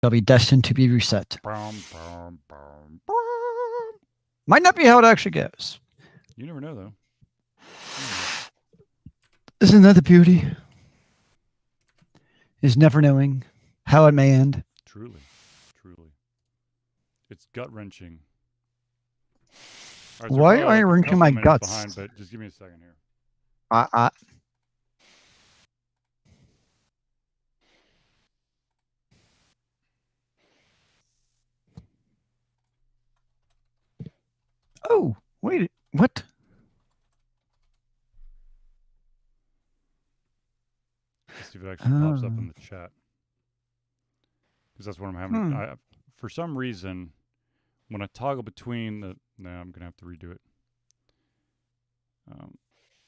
They'll be destined to be reset. Bum, bum, bum, bum. Might not be how it actually goes. You never know, though. Isn't that the beauty? Is never knowing how it may end. Truly. Truly. It's gut wrenching. Right, so Why are you like wrenching my guts? behind, but just give me a second here. Oh, wait. What? Let's see if it actually pops up in the chat. Because that's what I'm having. For some reason, when I toggle between the... Nah, I'm going to have to redo it.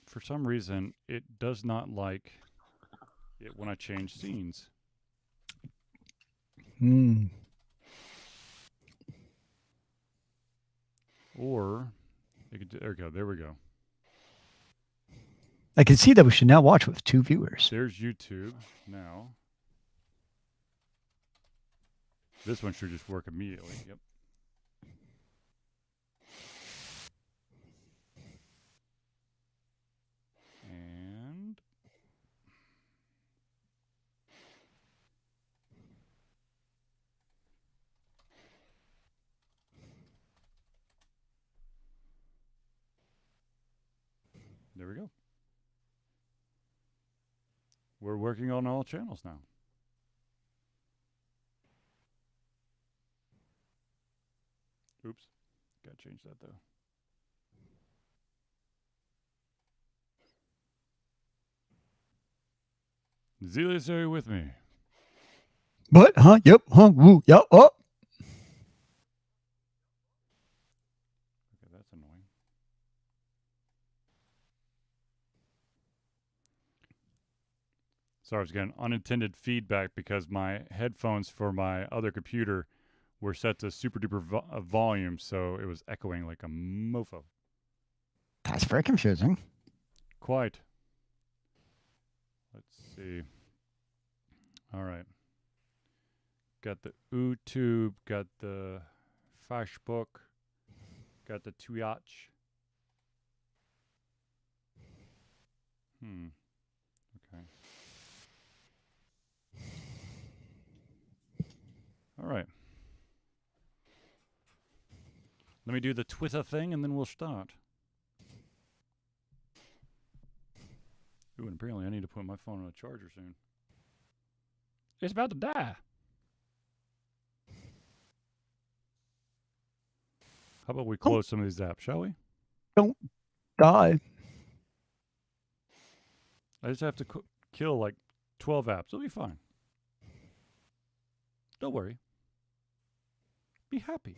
For some reason, it does not like it when I change scenes. Or, there we go. There we go. I can see that we should now watch with 2 viewers. There's YouTube now. This one should just work immediately. Yep. And there we go. We're working on all channels now. Oops. Gotta change that, though. Zelius, are you with me? What? Huh? Yep. Huh? Woo. Yep. Oh. Okay, that's annoying. Sorry, I was getting unintended feedback because my headphones for my other computer were set to super duper volume, so it was echoing like a mofo. That's very confusing. Quite. Let's see. All right. Got the YouTube, got the Facebook, got the Twitch. Okay. All right. Let me do the Twitter thing and then we'll start. Ooh, and apparently I need to put my phone on a charger soon. It's about to die. How about we close some of these apps, shall we? Don't die. I just have to kill like 12 apps. It'll be fine. Don't worry. Be happy.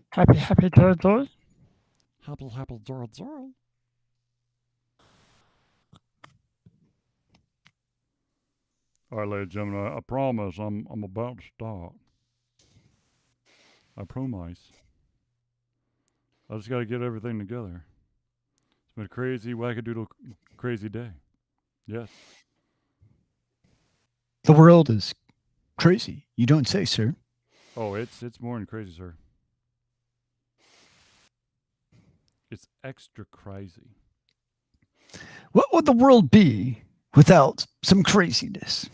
Happy, happy, joy, joy. Happy, happy, joy, joy. All right, ladies and gentlemen, I promise I'm about to start. I promise. I just got to get everything together. It's been a crazy, wackadoodle, crazy day. Yes. The world is crazy. You don't say, sir. Oh, it's more than crazy, sir. It's extra crazy. What would the world be without some craziness?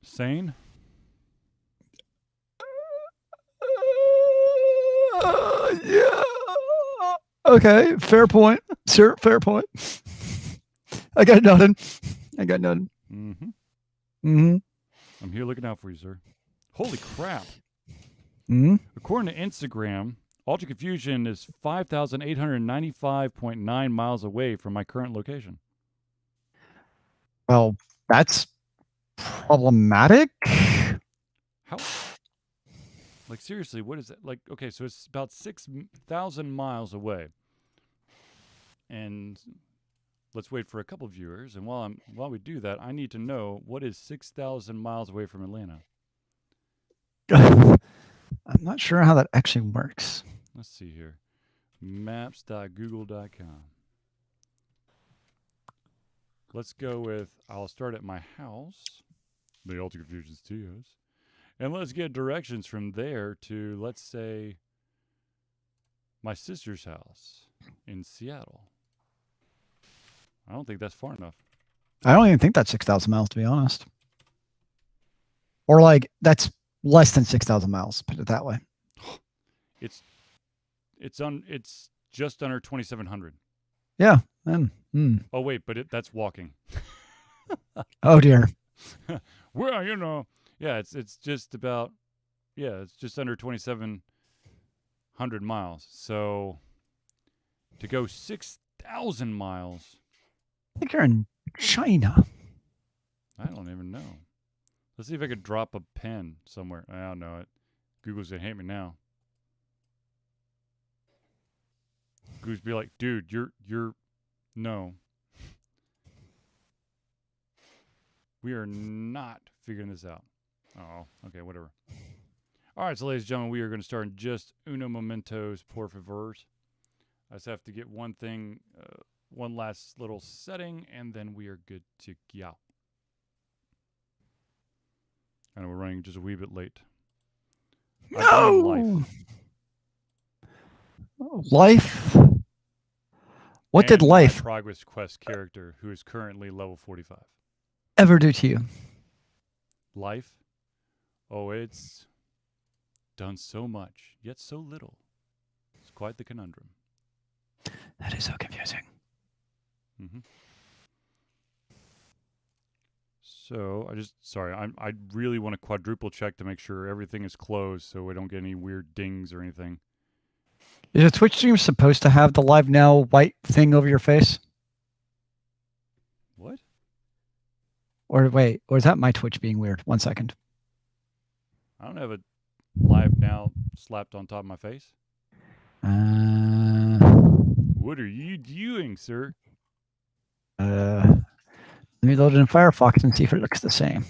Sane? Yeah. Okay, fair point. Sir, fair point. I got nothing. Mm-hmm. Mm-hmm. I'm here looking out for you, sir. Holy crap. Mm-hmm. According to Instagram, Ultra Confusion is 5,895.9 miles away from my current location. Well, that's problematic. How? Like, seriously, what is that? Like, okay, so it's about 6,000 miles away. And let's wait for a couple viewers. And while we do that, I need to know what is 6,000 miles away from Atlanta. I'm not sure how that actually works. Let's see here. Maps.google.com. let's go with, I'll start at my house, the Ultimate Confusion Studios, and let's get directions from there to, let's say, my sister's house in Seattle. I don't think that's far enough. I don't even think that's 6,000 miles, to be honest. Or like that's less than 6,000 miles. Put it that way. It's just under 2,700. Yeah. Oh wait, but that's walking. Oh dear. Well, yeah, it's just about, it's just under 2,700 miles. So to go 6,000 miles, I think you're in China. I don't even know. Let's see if I could drop a pen somewhere. I don't know it. Google's gonna hate me now. Google's be like, dude, you're no. We are not figuring this out. Oh, okay, whatever. All right, so ladies and gentlemen, we are going to start in just uno momentos, por favors. I just have to get one thing, one last little setting, and then we are good to go. I know we're running just a wee bit late. No! Life? What did life, my Progress Quest character, who is currently level 45, ever do to you? Life? Oh, it's done so much, yet so little. It's quite the conundrum. That is so confusing. Mm-hmm. So I really want to quadruple check to make sure everything is closed so we don't get any weird dings or anything. Is a Twitch stream supposed to have the live now white thing over your face? What? Or wait, or is that my Twitch being weird? 1 second. I don't have a live now slapped on top of my face. What are you doing, sir? Let me load it in Firefox and see if it looks the same.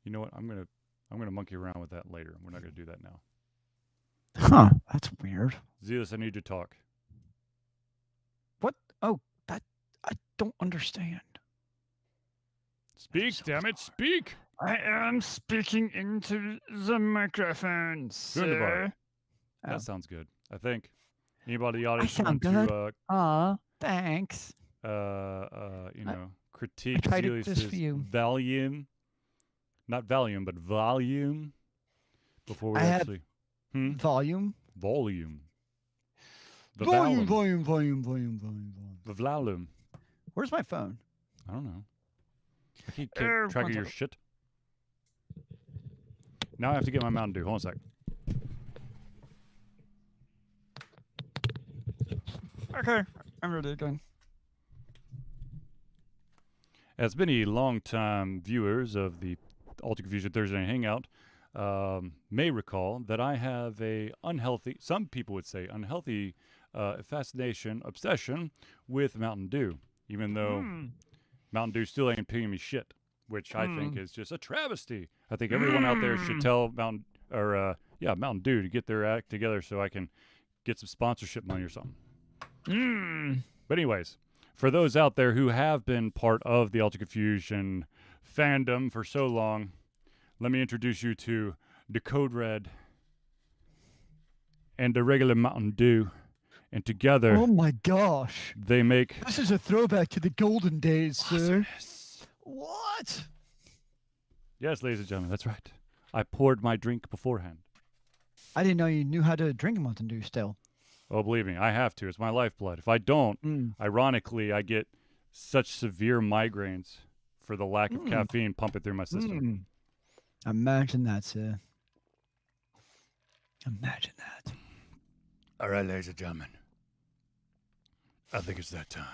You know what? I'm gonna monkey around with that later. We're not gonna do that now. Huh, that's weird. Zealous, I need to talk. What? Oh, that I don't understand. Speak, damn it, speak! I am speaking into the microphone, sir. That sounds good. I think. Anybody in the audience I want sound to thanks. critique I tried it just Zealous's for you. volume. Not volume, but volume. Before we actually Volume. Volume. Volume. The volume. Where's my phone? I don't know. I keep track of your shit. Now I have to get my Mountain Dew. Hold on a sec. Okay, I'm ready again. As many long-time viewers of the Ultimate Confusion Thursday Night Hangout may recall that I have a unhealthy, some people would say unhealthy, fascination, obsession with Mountain Dew, even though Mountain Dew still ain't paying me shit, which I think is just a travesty. I think everyone out there should tell Mountain Dew to get their act together so I can get some sponsorship money or something. But anyways, for those out there who have been part of the Ultimate Confusion fandom for so long, let me introduce you to the Code Red and the regular Mountain Dew. And together, oh my gosh, they make... This is a throwback to the golden days, sir. Awesomeness. What? Yes, ladies and gentlemen, that's right. I poured my drink beforehand. I didn't know you knew how to drink Mountain Dew still. Oh, believe me, I have to. It's my lifeblood. If I don't, ironically, I get such severe migraines for the lack of caffeine pumping through my system. Imagine that, sir. Imagine that. All right, ladies and gentlemen. I think it's that time.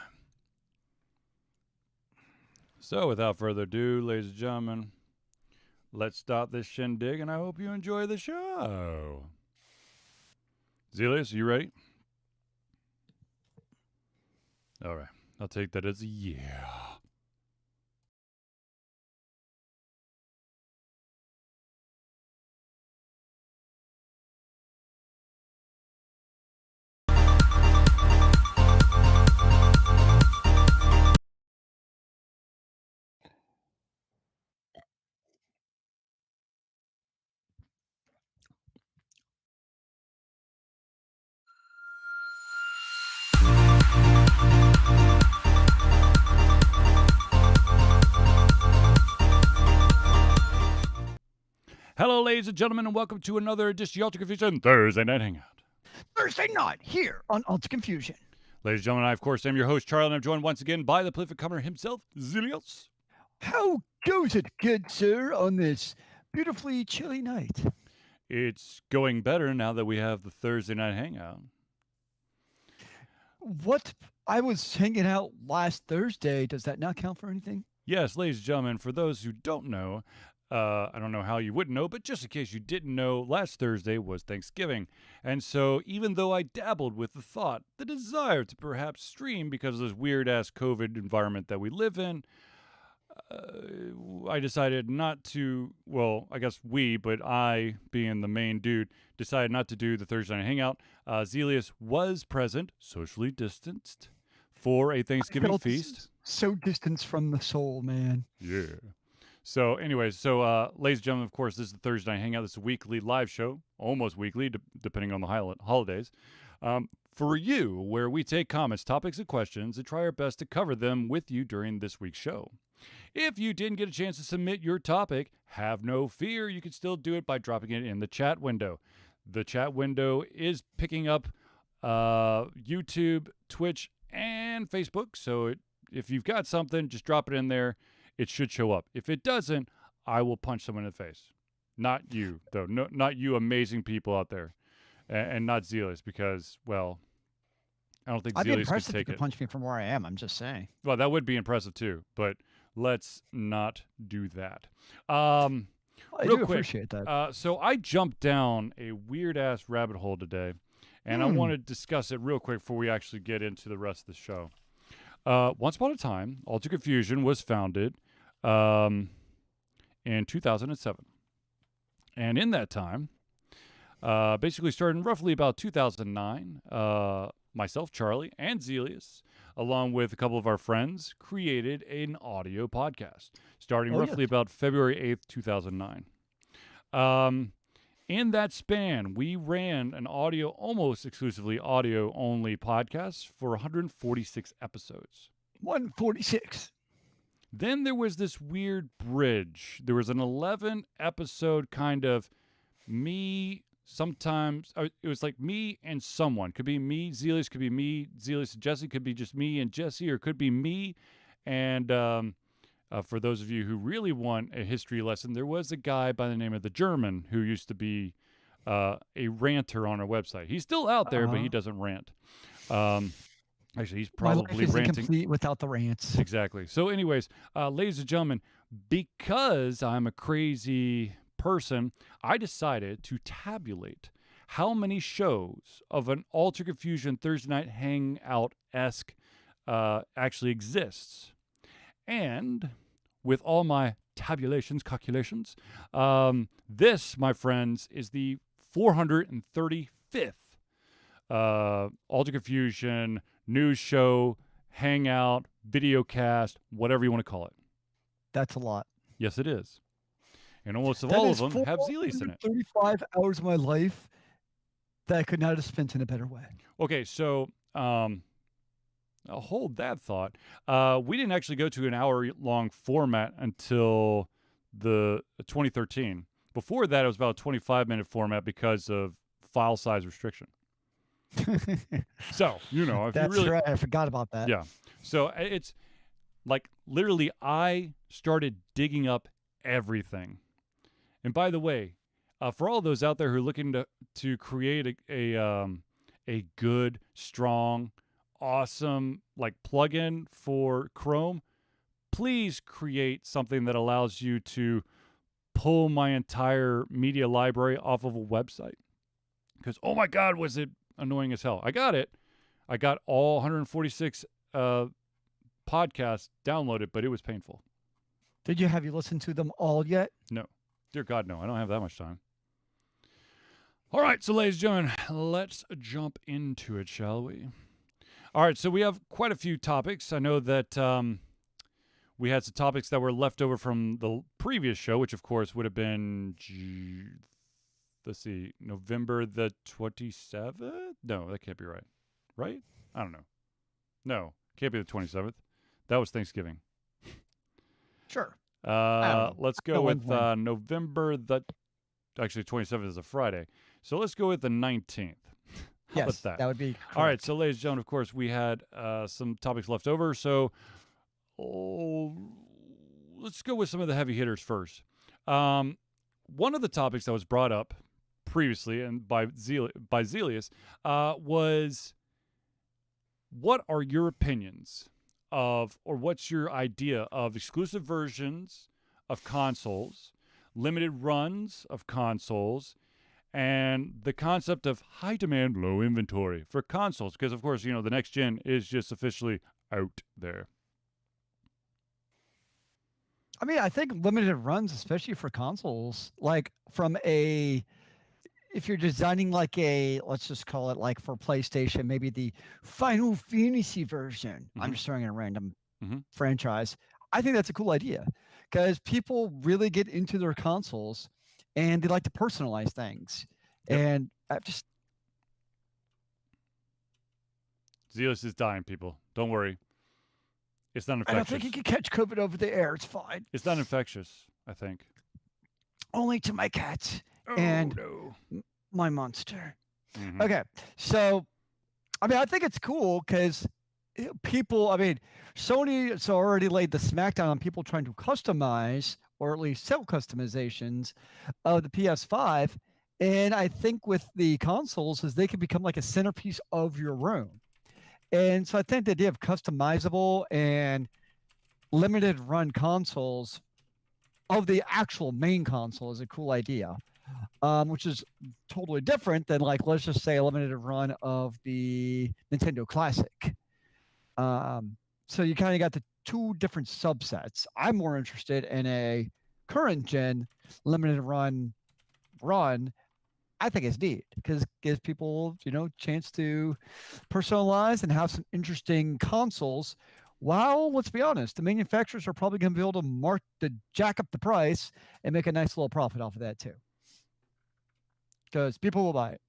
So, without further ado, ladies and gentlemen, let's start this shindig, and I hope you enjoy the show. Zealous, you ready? All right. I'll take that as a yeah. Hello, ladies and gentlemen, and welcome to another edition of Ultra Confusion Thursday Night Hangout. Thursday night here on Ultra Confusion. Ladies and gentlemen, I, of course, am your host, Charlie, and I'm joined once again by the prolific comer himself, Zilios. How goes it, good sir, on this beautifully chilly night? It's going better now that we have the Thursday Night Hangout. What? I was hanging out last Thursday. Does that not count for anything? Yes, ladies and gentlemen, for those who don't know, I don't know how you wouldn't know, but just in case you didn't know, last Thursday was Thanksgiving. And so even though I dabbled with the thought, the desire to perhaps stream because of this weird-ass COVID environment that we live in, I decided not to, well, I guess we, but I, being the main dude, decided not to do the Thursday Night Hangout. Zelius was present, socially distanced, for a Thanksgiving feast. So distanced from the soul, man. Yeah. So, anyways, ladies and gentlemen, of course, this is the Thursday Night Hangout. This is a weekly live show, almost weekly, depending on the holidays. For you, where we take comments, topics, and questions and try our best to cover them with you during this week's show. If you didn't get a chance to submit your topic, have no fear. You can still do it by dropping it in the chat window. The chat window is picking up YouTube, Twitch, and Facebook. So if you've got something, just drop it in there. It should show up. If it doesn't, I will punch someone in the face. Not you, though. No, not you amazing people out there. And not Zelius, because, well, I don't think I'd be Zelius impressed could if you take could it. punch me from where I am. I'm just saying. Well, that would be impressive, too. But let's not do that. I Real do quick, appreciate that. So I jumped down a weird-ass rabbit hole today, and I want to discuss it real quick before we actually get into the rest of the show. Once upon a time, Ultra Confusion was founded in 2007. And in that time, basically starting roughly about 2009, myself, Charlie, and Zelius, along with a couple of our friends, created an audio podcast starting roughly about February 8th, 2009. In that span, we ran an almost exclusively audio-only podcast for 146 episodes. 146. Then there was this weird bridge. There was an 11-episode kind of me, sometimes, it was like me and someone. Could be me, Zelius, could be me, Zelius and Jesse, could be just me and Jesse, or could be me. And for those of you who really want a history lesson, there was a guy by the name of the German who used to be a ranter on our website. He's still out there, but he doesn't rant. Actually, he's probably My life is ranting. incomplete without the rants. Exactly. So anyways, ladies and gentlemen, because I'm a crazy person, I decided to tabulate how many shows of an Ultra Confusion Thursday Night Hangout-esque actually exists. And with all my calculations, this, my friends, is the 435th Ultra Confusion news show, hangout, video cast, whatever you want to call it. That's a lot. Yes, it is. And almost all of them have Zelius in it. 35 hours of my life that I could not have spent in a better way. Okay, so I'll hold that thought. We didn't actually go to an hour-long format until the 2013. Before that, it was about a 25-minute format because of file size restriction. So, if that's you really, right. I forgot about that. Yeah. So it's like literally I started digging up everything. And by the way, for all those out there who are looking to create a good, strong, awesome like plugin for Chrome, please create something that allows you to pull my entire media library off of a website. Because, oh my God, was it annoying as hell. I got it. I got all 146 podcasts downloaded, but it was painful. Have you listened to them all yet? No. Dear God, no. I don't have that much time. All right, so ladies and gentlemen, let's jump into it, shall we? All right, so we have quite a few topics. I know that we had some topics that were left over from the previous show, which of course would have been let's see, November the 27th? No, that can't be right. Right? I don't know. No, can't be the 27th. That was Thanksgiving. Sure. Let's go with November the actually 27th is a Friday. So let's go with the 19th. How about Yes, that? that would be All right. correct. So, ladies and gentlemen, of course, we had some topics left over. So, let's go with some of the heavy hitters first. Um, one of the topics that was brought up previously and by Zelius was, what are your opinions of, or what's your idea of exclusive versions of consoles, limited runs of consoles, and the concept of high demand, low inventory for consoles? Because, of course, the next gen is just officially out there. I mean, I think limited runs, especially for consoles, like from a if you're designing like a let's just call it like for PlayStation, maybe the Final Fantasy version. I'm Mm-hmm. just throwing in a random Mm-hmm. franchise. I think that's a cool idea because people really get into their consoles and they like to personalize things. Yep. And I just Zealous is dying, people. Don't worry. It's not I don't think you infectious. can catch COVID over the air. It's fine. It's not infectious, I think. Only to my cats Oh, and no. my monster. Mm-hmm. Okay. So, I mean, I think it's cool because people, I mean, Sony has already laid the smackdown on people trying to customize or at least sell customizations of the PS5. And I think with the consoles is they can become like a centerpiece of your room. And so I think the idea of customizable and limited run consoles of the actual main console is a cool idea, which is totally different than like let's just say a limited run of the Nintendo Classic. So you kind of got the two different subsets. I'm more interested in a current gen limited run. I think it's neat because it gives people, chance to personalize and have some interesting consoles. While let's be honest, the manufacturers are probably going to be able to jack up the price and make a nice little profit off of that too, because people will buy it.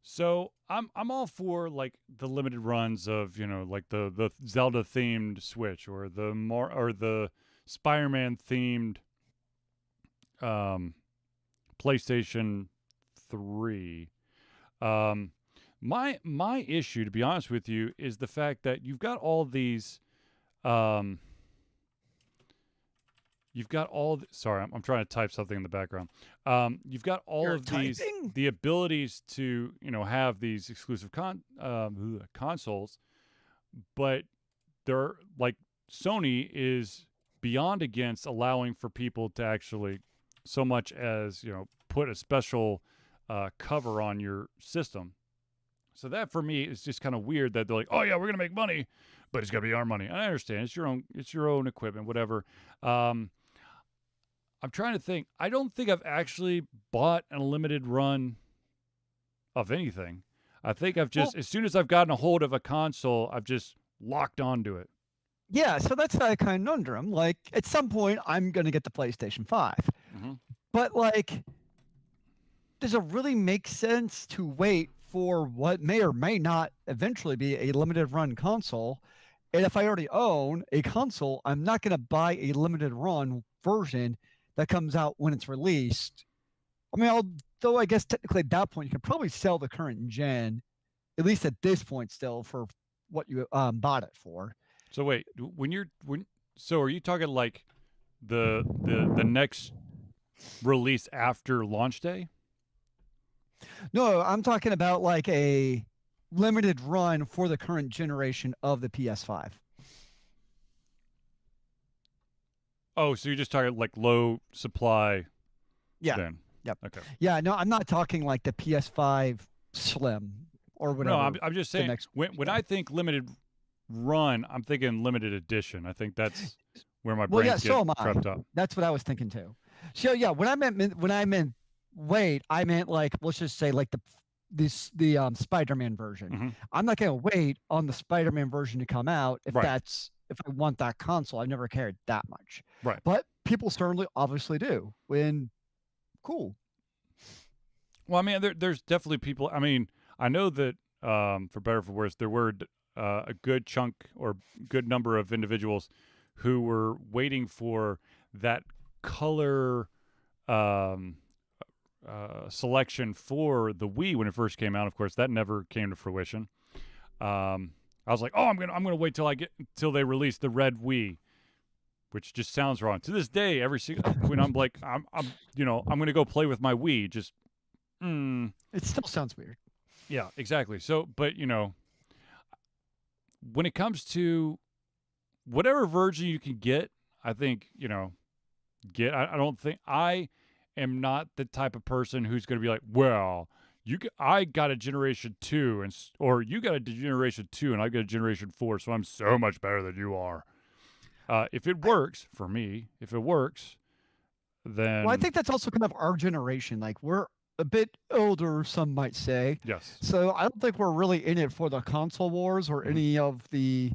So I'm all for like the limited runs of like the Zelda themed Switch or the Spider-Man themed um, PlayStation 3. Um, my issue, to be honest with you, is the fact that you've got all these. Um, you've got all. Sorry, I'm trying to type something in the background. You've got all You're of these typing. the abilities to have these exclusive consoles, but they're like Sony is beyond against allowing for people to actually so much as put a special cover on your system. So that for me is just kind of weird that they're like, oh yeah, we're gonna make money, but it's gonna be our money. And I understand it's your own equipment, whatever. Um, I'm trying to think. I don't think I've actually bought a limited run of anything. I think I've Well, just, as soon as I've gotten a hold of a console, I've just locked onto it. yeah, so that's a conundrum. Like at some point, I'm going to get the PlayStation 5, Mm-hmm. but like, does it really make sense to wait for what may or may not eventually be a limited run console? And if I already own a console, I'm not going to buy a limited run version that comes out when it's released. I mean, though I guess technically at that point, you could probably sell the current gen, at least at this point, still for what you bought it for. So wait, so are you talking like the next release after launch day? No, I'm talking about like a limited run for the current generation of the PS5. Oh, so you're just talking like low supply Yeah. then? Yep. Okay. Yeah. No, I'm not talking like the PS5 Slim or No, whatever I'm just the saying next. when I think limited run, I'm thinking limited edition. I think that's where my Well, yeah. brains get So am I. prepped up. That's what I was thinking too. So yeah, when I meant wait, I meant like let's just say like the Spider-Man version. Mm-hmm. I'm not gonna wait on the Spider-Man version to come out Right. if I want that console. I've never cared that much, Right. but people certainly obviously do. When cool. Well, I mean, there's definitely people. I mean, I know that for better or for worse, there were a good chunk or good number of individuals who were waiting for that color selection for the Wii when it first came out. Of course, that never came to fruition. I was like, oh, I'm gonna wait till they release the red Wii, which just sounds wrong. To this day, when I'm like, I'm gonna go play with my Wii. Just, It still sounds weird. yeah, exactly. So, but when it comes to whatever version you can get, I think I don't think I am not the type of person who's going to be like, well, I got a generation 2 or you got a generation 2 and I got a generation 4, so I'm so much better than you are. If it works for me, then Well, I think that's also kind of our generation. Like we're a bit older, some might say. yes. So I don't think we're really in it for the console wars or Mhm. any of the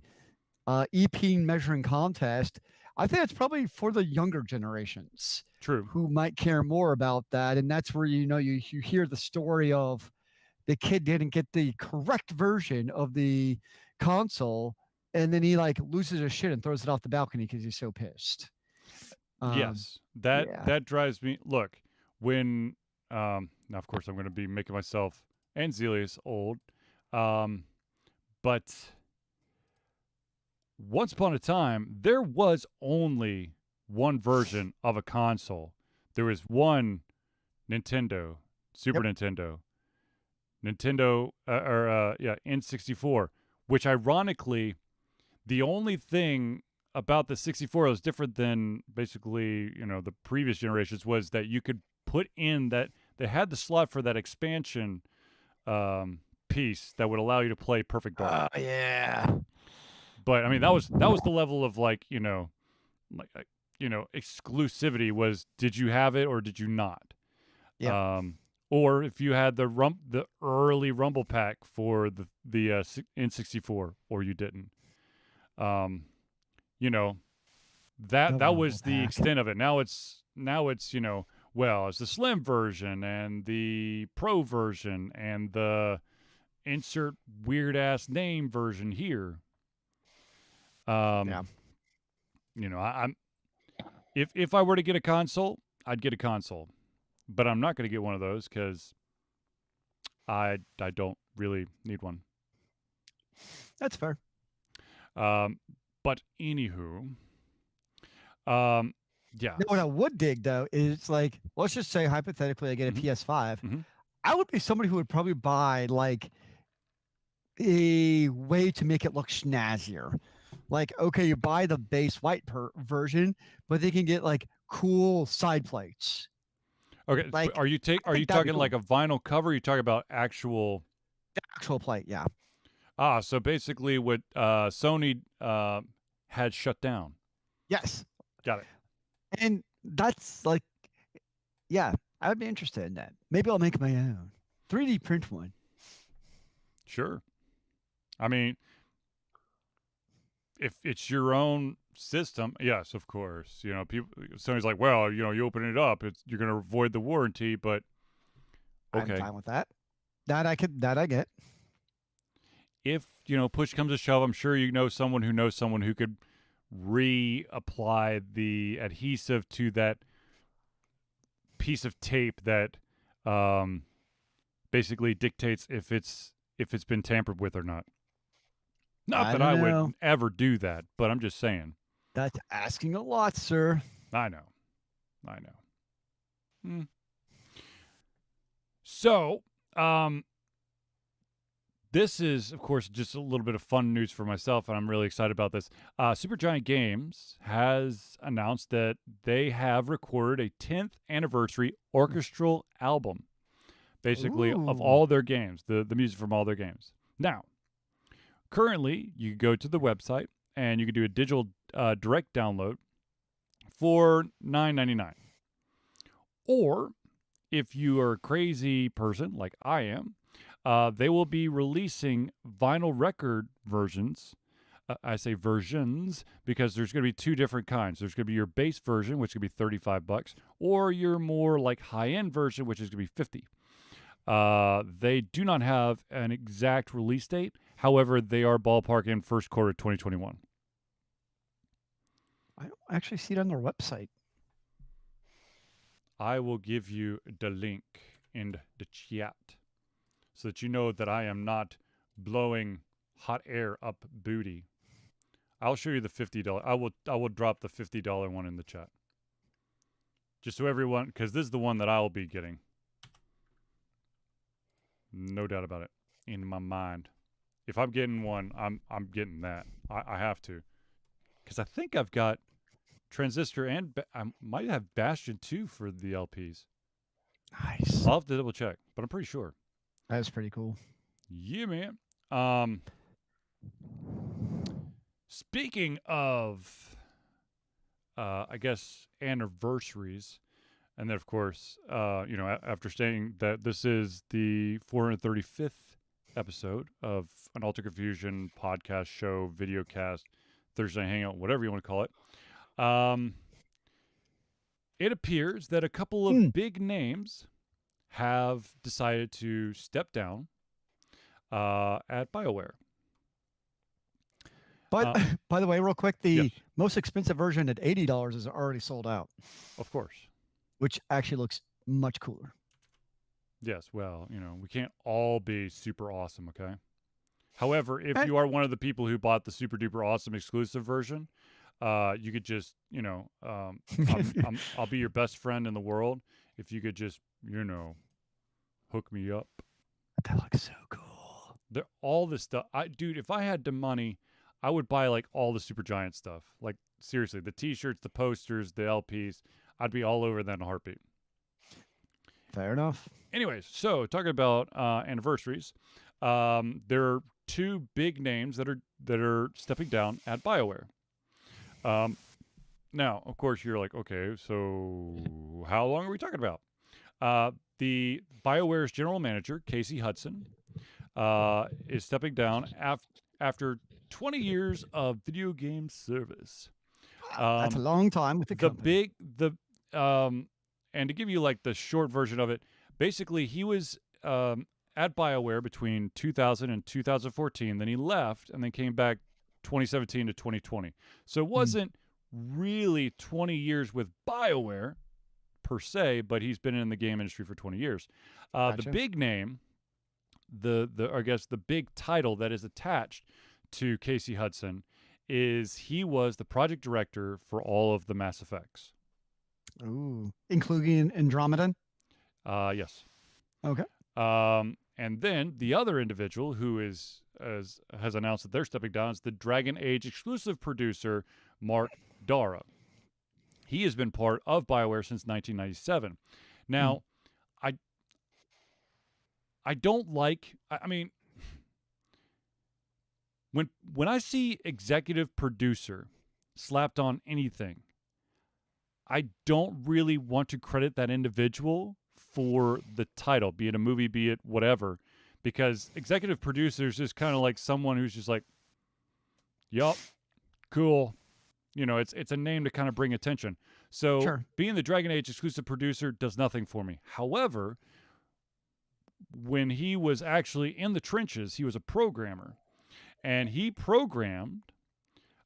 EP measuring contest. I think it's probably for the younger generations True. who might care more about that. And that's where you hear the story of the kid didn't get the correct version of the console, and then he like loses his shit and throws it off the balcony because he's so pissed. Um, Yes. That yeah, that drives me. Look, when now of course I'm going to be making myself and Zelius old. But once upon a time, there was only one version of a console. There was one Nintendo, Super yep. Nintendo, N64, which ironically, the only thing about the 64 that was different than basically, the previous generations was that you could put in that they had the slot for that expansion piece that would allow you to play Perfect Dark. Oh yeah, But I mean, that was the level of like exclusivity was, did you have it or did you not? yep. Or if you had the early Rumble pack for the N64 or you didn't. You know, The that Rumble was the Pack. extent of it. Now it's well, it's the slim version and the pro version and the insert weird ass name version here. Um, Yeah, I'm if I were to get a console, I'd get a console, but I'm not going to get one of those because I don't really need one. that's fair. Um, but anywho, um, yeah, Now, what I would dig though is like, let's just say hypothetically, I get a hmm PS5. hmm I would be somebody who would probably buy like a way to make it look snazzier. Like, okay, you buy the base white version, but they can get like cool side plates. Okay, but Like, I are you think that'd be talking cool. like a vinyl cover? Or you talking about actual? Actual plate, yeah. So basically, what Sony had shut down. Yes. Got it. And that's like, yeah, I would be interested in that. Maybe I'll make my own 3D print one. Sure. I mean, if it's your own system, yes, of course. People. Sony's like, well, you open it up, you're going to avoid the warranty, but I'm okay. fine with that. That I get. If push comes to shove, I'm sure someone who knows someone who could reapply the adhesive to that piece of tape that basically dictates if it's been tampered with or not. Not I that don't I know. would ever do that, but I'm just saying. That's asking a lot, sir. I know. Hmm. So, this is, of course, just a little bit of fun news for myself, and I'm really excited about this. Supergiant Games has announced that they have recorded a 10th anniversary orchestral album, basically, of Ooh. all their games, the music from all their games. Now, currently, you can go to the website and you can do a digital direct download for $9.99. Or, if you are a crazy person like I am, they will be releasing vinyl record versions. I say versions because there's going to be two different kinds. There's going to be your base version, which could be $35, or your more like high-end version, which is going to be $50. They do not have an exact release date. However, they are ballparking first quarter 2021. I don't actually see it on their website. I will give you the link in the chat so that you know that I am not blowing hot air up booty. I'll show you the $50. I will drop the $50 one in the chat. Just so everyone, because this is the one that I'll be getting. No doubt about it. In my mind. If I'm getting one, I'm getting that. I have to. Because I think I've got Transistor and I might have Bastion too for the LPs. Nice. I'll have to double check, but I'm pretty sure. That was pretty cool. Yeah, man. Speaking of, I guess anniversaries, and then of course, after saying that this is the 435th episode of an Alter Confusion podcast show, videocast, Thursday Hangout, whatever you want to call it. It appears that a couple of big names have decided to step down at BioWare. But by the way, real quick, the Yes. most expensive version at $80 is already sold out, Of course. which actually looks much cooler. Yes, well, we can't all be super awesome, okay? However, if you are one of the people who bought the super duper awesome exclusive version, you could just, I'll be your best friend in the world if you could just, hook me up. That looks so cool. All this stuff. Dude, if I had the money, I would buy like all the Supergiant stuff. Like seriously, the T-shirts, the posters, the LPs. I'd be all over that in a heartbeat. Fair enough. Anyways, so talking about anniversaries, there are two big names that are stepping down at BioWare. Now, of course, you're like, okay, so how long are we talking about? The BioWare's general manager, Casey Hudson, is stepping down after 20 years of video game service. That's a long time with the company. And to give you like the short version of it, basically he was at BioWare between 2000 and 2014. Then he left and then came back 2017 to 2020. So it wasn't really 20 years with BioWare per se, but he's been in the game industry for 20 years. Gotcha. The big name, I guess the big title that is attached to Casey Hudson is he was the project director for all of the Mass Effects. Ooh, including Andromeda? Yes. Okay. And then the other individual who has announced that they're stepping down is the Dragon Age exclusive producer, Mark Dara. He has been part of BioWare since 1997. Now, I don't like, I mean, when I see executive producer slapped on anything, I don't really want to credit that individual for the title, be it a movie, be it whatever, because executive producers is kind of like someone who's just like, yup, cool. It's a name to kind of bring attention. So Sure. Being the Dragon Age exclusive producer does nothing for me. However, when he was actually in the trenches, he was a programmer, and he programmed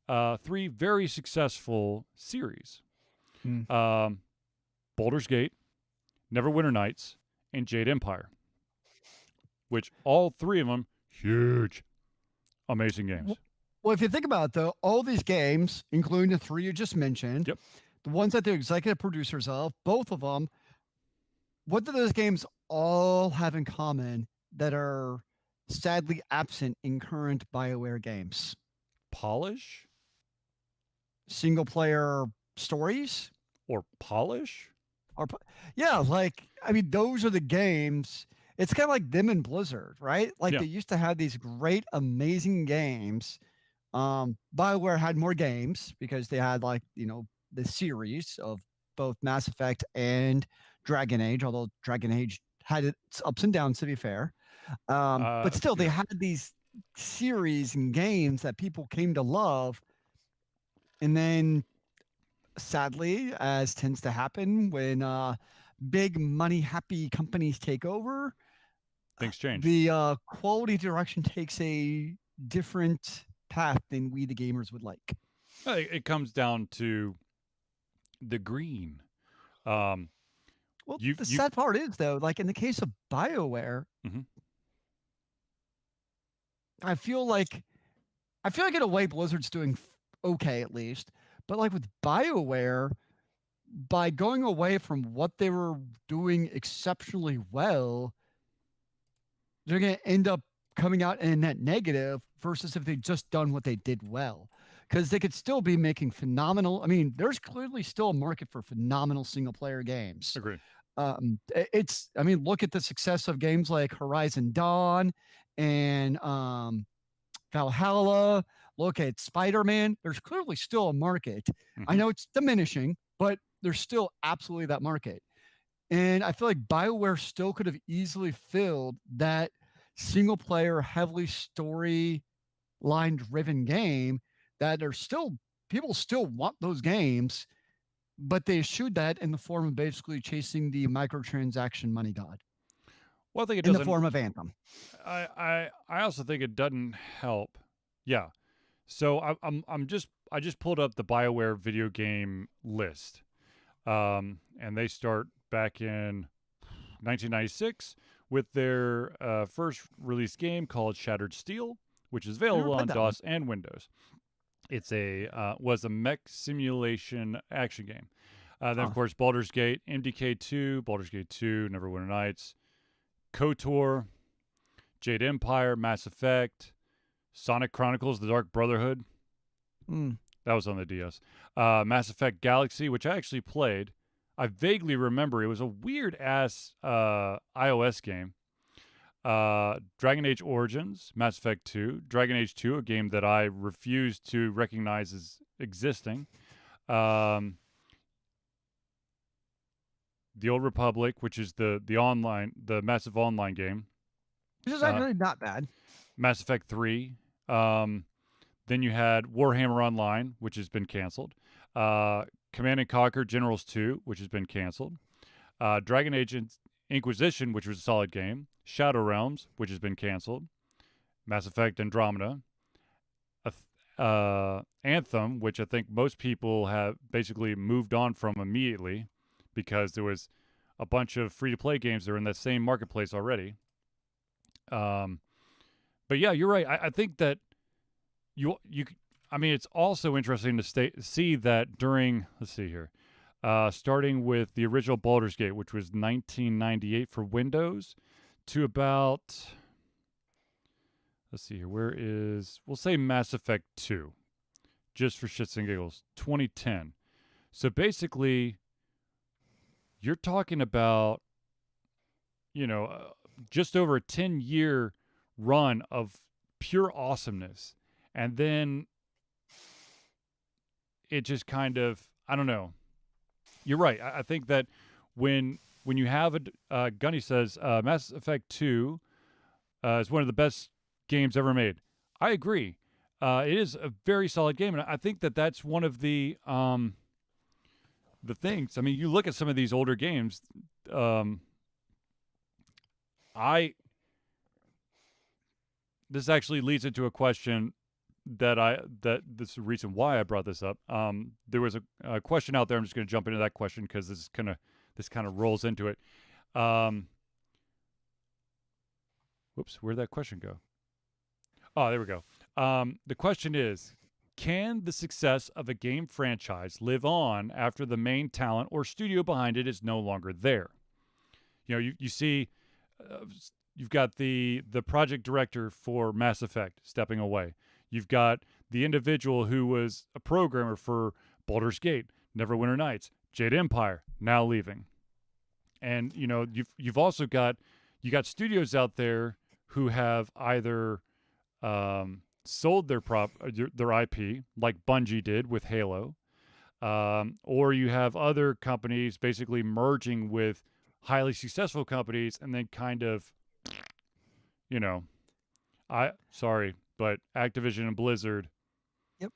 3 very successful series. Baldur's Gate, Neverwinter Nights, and Jade Empire, which all 3 of them, huge, amazing games. Well, if you think about it, though, all these games, including the 3 you just mentioned, Yep. the ones that they're executive producers of, both of them, what do those games all have in common that are sadly absent in current BioWare games? Polish? Single player stories? Or polish? Yeah, like, I mean, those are the games. It's kind of like them and Blizzard, right? Like Yeah. they used to have these great, amazing games. BioWare had more games because they had the series of both Mass Effect and Dragon Age, although Dragon Age had its ups and downs, to be fair. But still, they had these series and games that people came to love. And then, sadly, as tends to happen when big money happy companies take over, things change. The quality direction takes a different path than we, the gamers, would like. It comes down to the green. Well, You the you sad part is though, like in the case of BioWare, mhm. I feel like in a way Blizzard's doing okay at least, but like with BioWare, by going away from what they were doing exceptionally well, they're going to end up coming out in that negative versus if they just done what they did well. Because they could still be making phenomenal. I mean, there's clearly still a market for phenomenal single player games. Agree. It's, I mean, look at the success of games like Horizon Dawn and Valhalla. Look at Spider Man. There's clearly still a market. I Mhm. know it's diminishing, but there's still absolutely that market. And I feel like BioWare still could have easily filled that single player, heavily story line driven game that are still, people still want those games, but they eschewed that in the form of basically chasing the microtransaction money god Well, I think it in the doesn't form of Anthem. I also think it doesn't help. Yeah. So I just pulled up the BioWare video game list. And they start back in 1996 with their first release game called Shattered Steel, which is I never available played on that one. DOS and Windows. It's a was a mech simulation action game. Then of Huh. course Baldur's Gate, MDK2, Baldur's Gate 2, Neverwinter Nights, KOTOR, Jade Empire, Mass Effect, Sonic Chronicles: The Dark Brotherhood. Mm. That was on the DS. Mass Effect Galaxy, which I actually played. I vaguely remember it was a weird ass iOS game. Dragon Age Origins, Mass Effect 2, Dragon Age 2, a game that I refuse to recognize as existing. Um, the Old Republic, which is the massive online game. Which is Uh, actually not bad. Mass Effect 3. Um, then you had Warhammer Online, which has been canceled. Command and Conquer Generals 2, which has been canceled. Dragon Age Inquisition, which was a solid game. Shadow Realms, which has been canceled. Mass Effect Andromeda. Anthem, which I think most people have basically moved on from immediately because there was a bunch of free to play games that are in that same marketplace already. Um, but yeah, you're right. I think that you I mean, it's also interesting to see that during, let's see here, starting with the original Baldur's Gate, which was 1998 for Windows, to about, let's see here, we'll say Mass Effect 2, just for shits and giggles, 2010. So basically, you're talking about, you know, just over a 10-year run of pure awesomeness. And then it just kind of, I don't know. You're right. I think that when you have Gunny says Mass Effect 2 is one of the best games ever made. I agree. It is a very solid game, and I think that that's one of the things. I mean, you look at some of these older games. Um, I This actually leads into a question that this is the reason why I brought this up. There was a question out there. I'm just going to jump into that question because this kind of rolls into it. Um, whoops, where'd that question go? Oh, there we go. The question is, can the success of a game franchise live on after the main talent or studio behind it is no longer there? You know, you see, uh, you've got the project director for Mass Effect stepping away. You've got the individual who was a programmer for Baldur's Gate, Neverwinter Nights, Jade Empire, now leaving. And you know, you've also got studios out there who have either sold their IP, like Bungie did with Halo, or you have other companies basically merging with highly successful companies and then kind of, you know, I sorry, but Activision and Blizzard. Yep.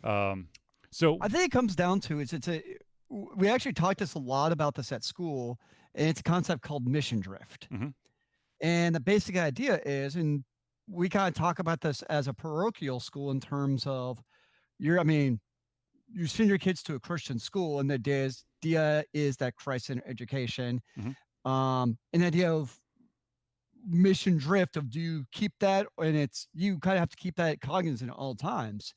Um, so I think it comes down to it's a we actually talked this a lot about this at school, and it's a concept called mission drift. mhm, And the basic idea is, and we kind of talk about this as a parochial school in terms of I mean, you send your kids to a Christian school and the idea is that Christ-centered education, Hmm. an idea of mission drift of do you keep that and it's you kind of have to keep that cognizant at all times.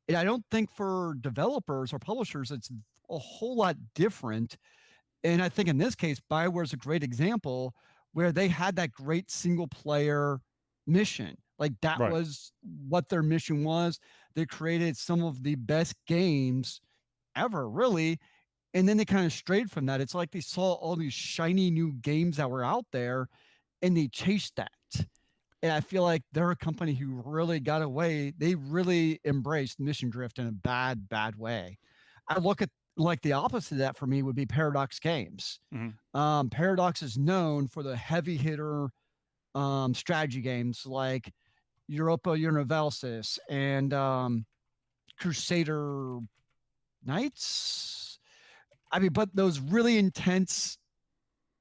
And I don't think for developers or publishers it's a whole lot different. And I think in this case, Bioware is a great example where they had that great single player mission. Like that Right. was what their mission was. They created some of the best games ever, really. And then they kind of strayed from that. It's like they saw all these shiny new games that were out there and they chased that. And I feel like they're a company who really got away. They really embraced mission drift in a bad, bad way. I look at like the opposite of that for me would be Paradox Games. Hmm. Paradox is known for the heavy hitter strategy games like Europa Universalis and Crusader Knights. I mean, but those really intense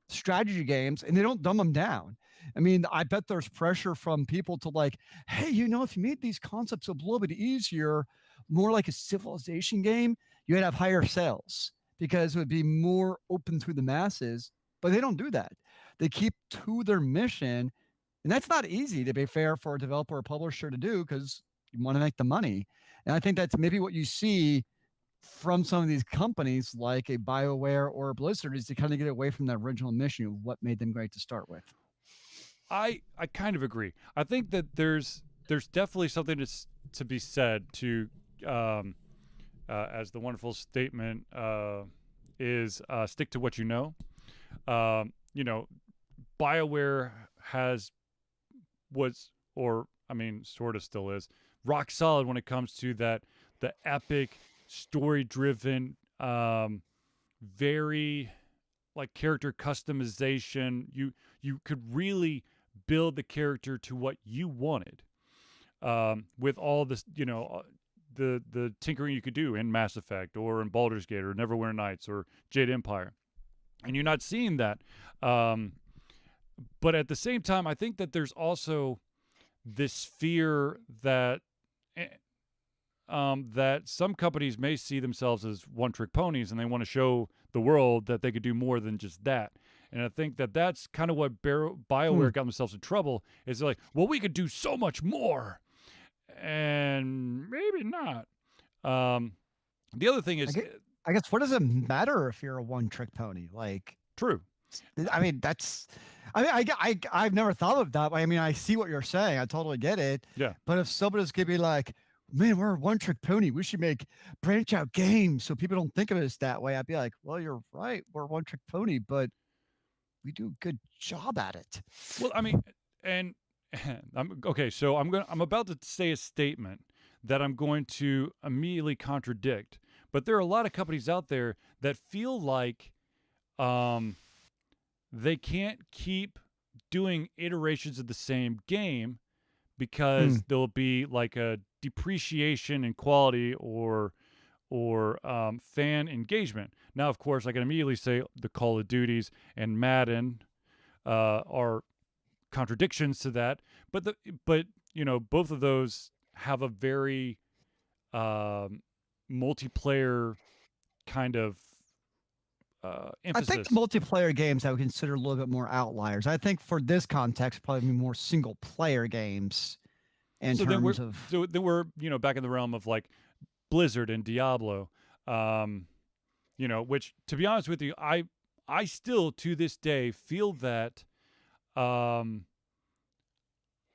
strategy games and they don't dumb them down. I mean, I bet there's pressure from people to like, hey, if you made these concepts a little bit easier, more like a civilization game, you'd have higher sales because it would be more open to the masses. But they don't do that. They keep to their mission. And that's not easy to be fair for a developer or publisher to do because you want to make the money. And I think that's maybe what you see from some of these companies like a BioWare or a Blizzard is to kind of get away from the original mission of what made them great to start with. I kind of agree. I think that there's definitely something to be said to, um, as the wonderful statement is, stick to what you know. You know, BioWare has was, or I mean, sort of still is, rock solid when it comes to that the epic, story-driven, very like character customization. You could really build the character to what you wanted, with all this, the tinkering you could do in Mass Effect or in Baldur's Gate or Neverwinter Nights or Jade Empire, and you're not seeing that. But at the same time, I think that there's also this fear that that some companies may see themselves as one-trick ponies, and they want to show the world that they could do more than just that. And I think that that's kind of what BioWare got themselves in trouble. Is they're like, well, we could do so much more, and maybe not. The other thing is I guess what does it matter if you're a one trick pony? Like, true. I mean, I've never thought of that. I mean, I see what you're saying. I totally get it. Yeah. But if somebody's gonna be like, man, we're a one trick pony, we should make branch out games so people don't think of us that way. I'd be like, well, you're right. We're a one trick pony, but we do a good job at it. Well, I mean, and I'm okay. So I'm about to say a statement that I'm going to immediately contradict. But there are a lot of companies out there that feel like they can't keep doing iterations of the same game because there'll be like a depreciation in quality or fan engagement. Now, of course, I can immediately say the Call of Duties and Madden are contradictions to that, but both of those have a very multiplayer kind of I think emphasis. the multiplayer games I would consider a little bit more outliers. I think for this context, probably more single player games in So terms of. then we're back in the realm of like Blizzard and Diablo, which, to be honest with you, I still to this day feel that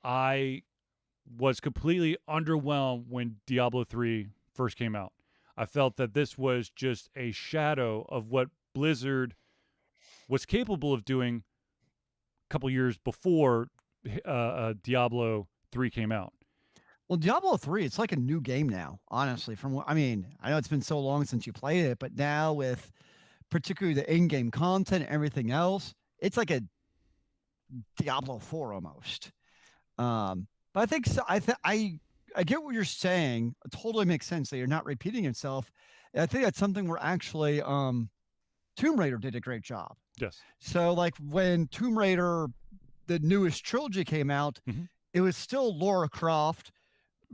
I was completely underwhelmed when Diablo 3 first came out. I felt that this was just a shadow of what Blizzard was capable of doing a couple years before Diablo 3 came out. Well, Diablo 3, it's like a new game now, honestly. From what I mean, I know it's been so long since you played it, but now with particularly the in-game content and everything else, it's like a Diablo 4 almost. But I think so, I get what you're saying. It totally makes sense that you're not repeating yourself. And I think that's something where actually Tomb Raider did a great job. Yes. So like when Tomb Raider, the newest trilogy came out, it was still Lara Croft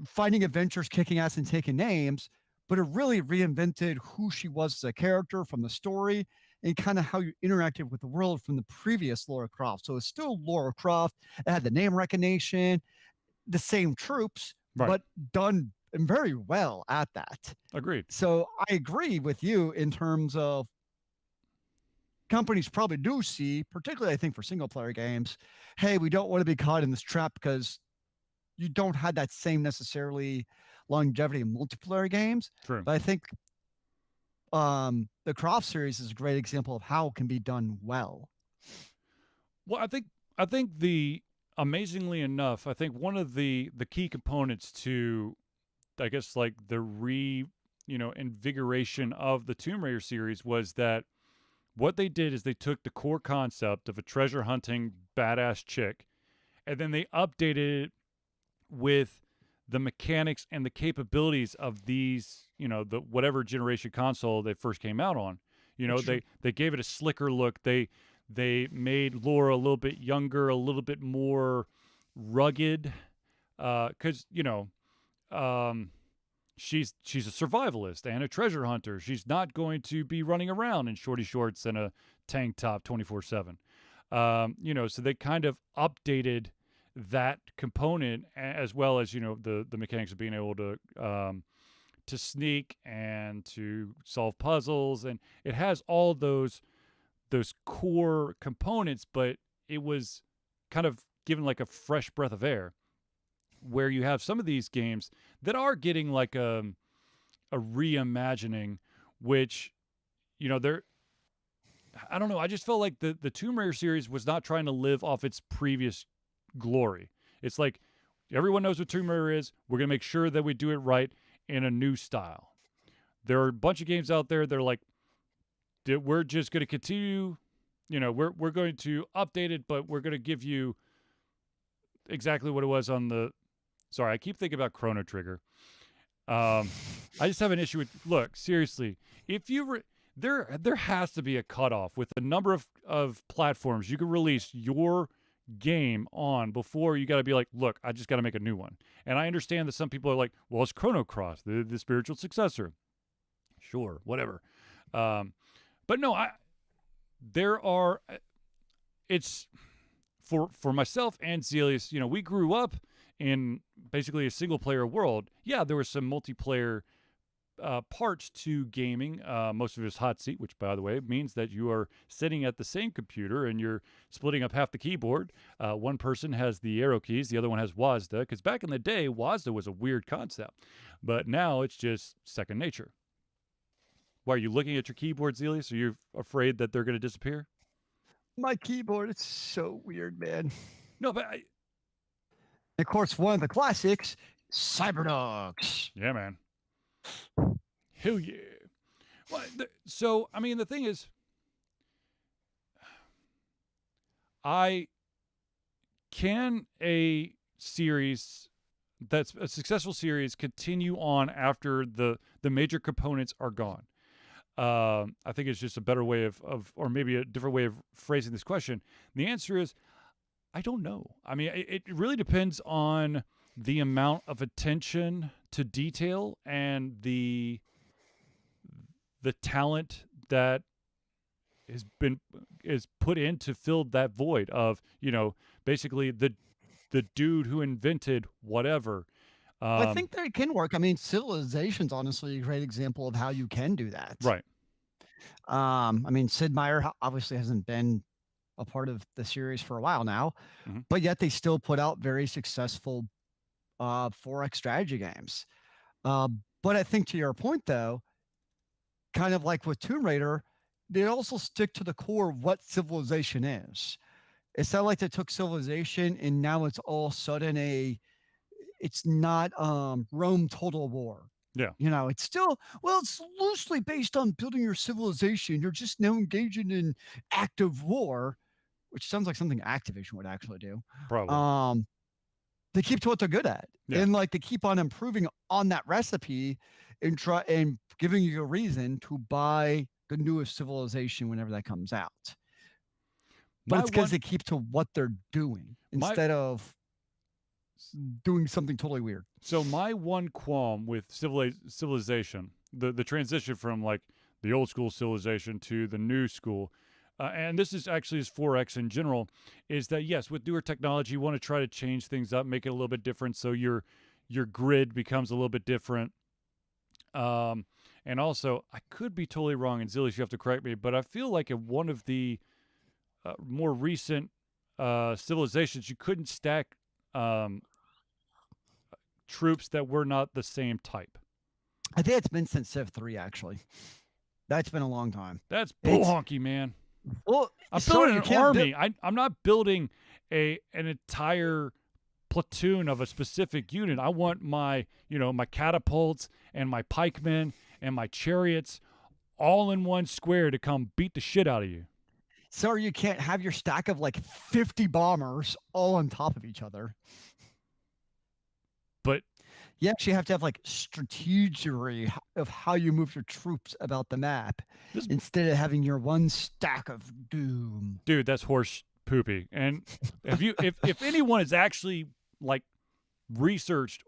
fighting adventures, kicking ass and taking names, but it really reinvented who she was as a character from the story and kind of how you interacted with the world from the previous Laura Croft. So it's still Laura Croft. It had the name recognition, the same troops, Right. but done very well at that. Agreed. So I agree with you in terms of companies probably do see, particularly I think for single player games, hey, we don't want to be caught in this trap because you don't have that same necessarily longevity in multiplayer games. True. But I think the Croft series is a great example of how it can be done well. Well, I think the amazingly enough, I think one of the key components to, I guess, like the invigoration of the Tomb Raider series was that what they did is they took the core concept of a treasure hunting badass chick, and then they updated it with the mechanics and the capabilities of these, the whatever generation console they first came out on. True. They gave it a slicker look. They made Laura a little bit younger, a little bit more rugged, because um, she's a survivalist and a treasure hunter. She's not going to be running around in shorty shorts and a tank top 24/7. So they kind of updated that component, as well as the mechanics of being able to sneak and to solve puzzles, and it has all those core components, but it was kind of given like a fresh breath of air, where you have some of these games that are getting like a reimagining, which they're, I don't know, I just felt like the Tomb Raider series was not trying to live off its previous glory. It's like everyone knows what Tomb Raider is. We're going to make sure that we do it right in a new style. There are a bunch of games out there that are like, we're just going to continue, we're going to update it, but we're going to give you exactly what it was on the, sorry, I keep thinking about Chrono Trigger. I just have an issue with, look, seriously, if you there has to be a cutoff with the number of platforms you can release your game on before you got to be like, look, I just got to make a new one. And I understand that some people are like, well, it's Chrono Cross, the spiritual successor. Sure, whatever. But no, there are, it's for myself and Zelius, we grew up in basically a single player world. Yeah, there was some multiplayer parts to gaming. Most of it is hot seat, which, by the way, means that you are sitting at the same computer and you're splitting up half the keyboard. One person has the arrow keys, the other one has WASD, because back in the day, WASD was a weird concept, but now it's just second nature. Why are you looking at your keyboard, Zelius? Are you afraid that they're going to disappear? My keyboard, it's so weird, man. No, but Of course, one of the classics, Cyberdogs. yeah, man. Hell yeah. Well, so, I mean, the thing is, can a series that's a successful series continue on after the major components are gone? I think it's just a better way of, or maybe a different way of phrasing this question. And the answer is, I don't know. I mean, it really depends on the amount of attention to detail and the talent that is put in to fill that void of, basically the dude who invented whatever. I think that it can work. I mean, Civilization's honestly a great example of how you can do that. Right. I mean, Sid Meier obviously hasn't been a part of the series for a while now, Mm-hmm. but yet they still put out very successful 4X strategy games. Uh, but I think to your point, though, kind of like with Tomb Raider, they also stick to the core of what Civilization is. It's not like they took Civilization and now it's all of a sudden it's not Rome Total War. Yeah. It's still, well, it's loosely based on building your civilization. You're just now engaging in active war, which sounds like something Activision would actually do. Probably. They keep to what they're good at. Yeah. And like they keep on improving on that recipe and try and giving you a reason to buy the newest civilization whenever that comes out. But it's because they keep to what they're doing instead of doing something totally weird. So my one qualm with Civilization the transition from like the old school civilization to the new school. And this is actually is 4X in general, is that yes, with newer technology, you want to try to change things up, make it a little bit different, so your grid becomes a little bit different. Um, and also, I could be totally wrong, and Zillius, you have to correct me, but I feel like in one of the more recent civilizations, you couldn't stack um, troops that were not the same type. I think it's been since Civ 3, actually. That's been a long time. That's bull It's honky, man. well, I'm so building you an can't build. army. I'm not building an entire platoon of a specific unit. I want my my catapults and my pikemen and my chariots all in one square to come beat the shit out of you. So you can't have your stack of like 50 bombers all on top of each other. But You actually have to have like strategery of how you move your troops about the map this instead of having your one stack of doom. dude, that's horse poopy. And if anyone has actually like researched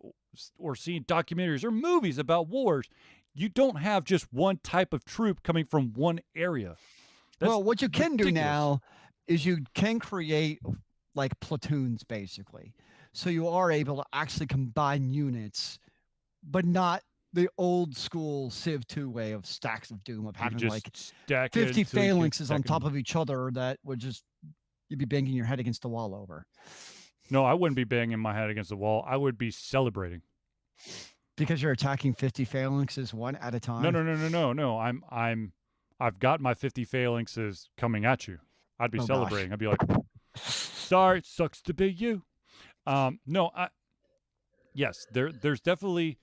or seen documentaries or movies about wars, you don't have just one type of troop coming from one area. That's Well, what you can do ridiculous. now is you can create like platoons basically. So you are able to actually combine units, but not the old school Civ 2 way of stacks of doom of You having just like stack it 50 so you can phalanxes on stack top them. of each other that would just you'd be banging your head against the wall over. No, I wouldn't be banging my head against the wall. I would be celebrating. Because you're attacking 50 phalanxes one at a No, time. no, no, no, no, no. I've got my 50 phalanxes coming at you. I'd be Oh gosh. celebrating. I'd be like, sorry, it sucks to be you. No, yes, there's definitely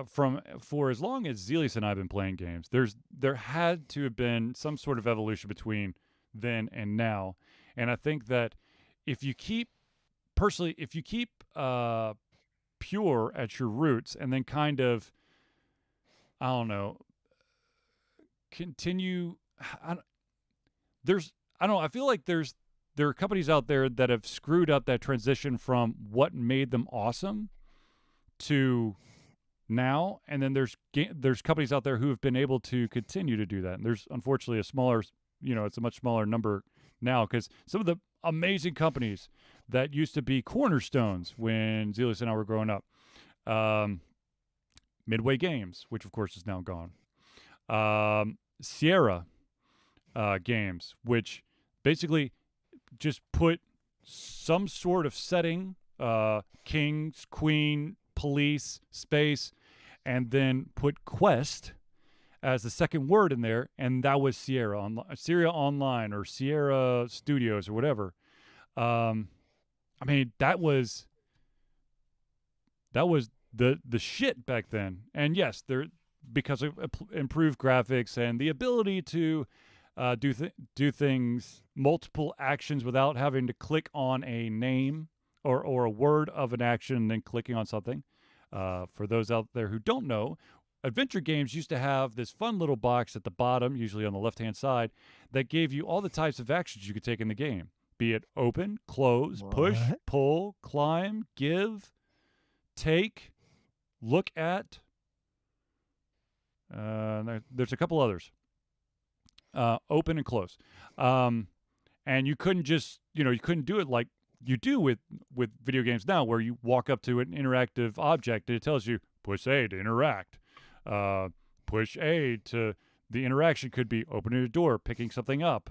from for as long as Zelius and I have been playing games, there had to have been some sort of evolution between then and now, and I think that if you keep personally, if you keep pure at your roots and then kind of I don't know continue, I, there's I don't know, I feel like there are companies out there that have screwed up that transition from what made them awesome to now, and then there's companies out there who have been able to continue to do that. And there's unfortunately a smaller, it's a much smaller number now because some of the amazing companies that used to be cornerstones when Zelius and I were growing up, um, Midway Games, which of course is now gone, Sierra Games, which basically just put some sort of setting, kings, queen, police, space, and then put quest as the second word in there, and that was Sierra Online or Sierra Studios or whatever. I mean, that was the shit back then. And yes, there because of improved graphics and the ability to do things, multiple actions without having to click on a name or a word of an action and then clicking on something. For those out there who don't know, adventure games used to have this fun little box at the bottom, usually on the left-hand side, that gave you all the types of actions you could take in the game, be it open, close, push, What? pull, climb, give, take, look at. There's a couple others. Open and close. And you couldn't just, you couldn't do it like you do with video games now, where you walk up to an interactive object and it tells you push A to interact. Push A to the interaction could be opening a door, picking something up,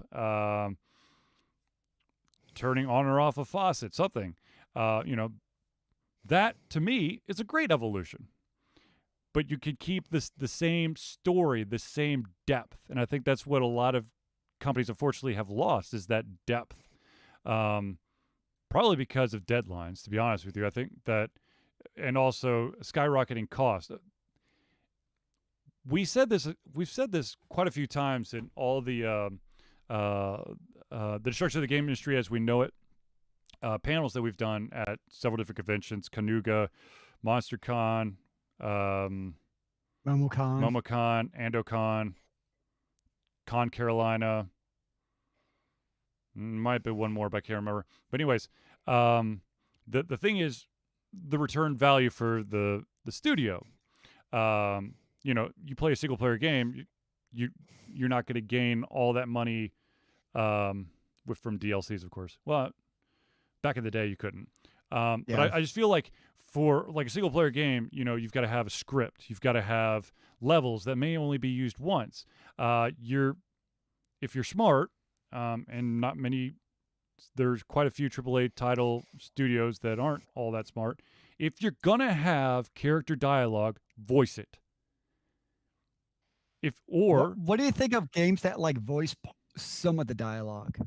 turning on or off a faucet, something. That to me is a great evolution. But you could keep the same story, the same depth, and I think that's what a lot of companies unfortunately have lost is that depth. Probably because of deadlines, to be honest with you. I think that, and also skyrocketing cost. We've said this quite a few times in all the destruction of the game industry as we know it panels that we've done at several different conventions, Canuga, MonsterCon, Momocon. MomoCon, AndoCon, Con Carolina. Might be one more, but I can't remember. But anyways, the thing is the return value for the studio. you play a single player game, you you're not going to gain all that money from DLCs, of course. Well, back in the day, you couldn't. But Yeah. I just feel like for like a single player game, you've got to have a script. You've got to have levels that may only be used once. If you're smart, and not many, there's quite a few AAA title studios that aren't all that smart. If you're gonna have character dialogue, voice it. If or What do you think of games that like voice some of the dialogue,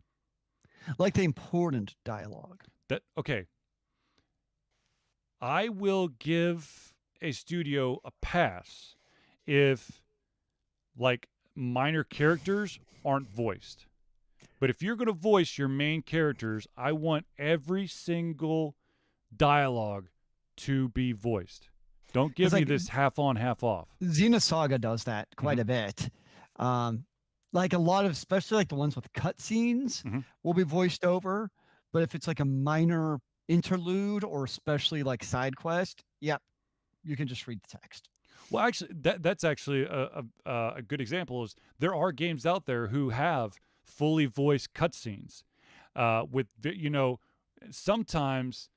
like the important dialogue? that okay, I will give a studio a pass if like minor characters aren't voiced. But if you're going to voice your main characters, I want every single dialogue to be voiced. Don't give Because me like this half on, half off. Xenosaga does that quite Mhm. a bit. Um, like a lot of, especially like the ones with cutscenes, Mhm. will be voiced over. But if it's like a minor interlude or especially like side quest, yep, you can just read the text. Well, actually, that's actually a good example. Is there are games out there who have fully voiced cutscenes, sometimes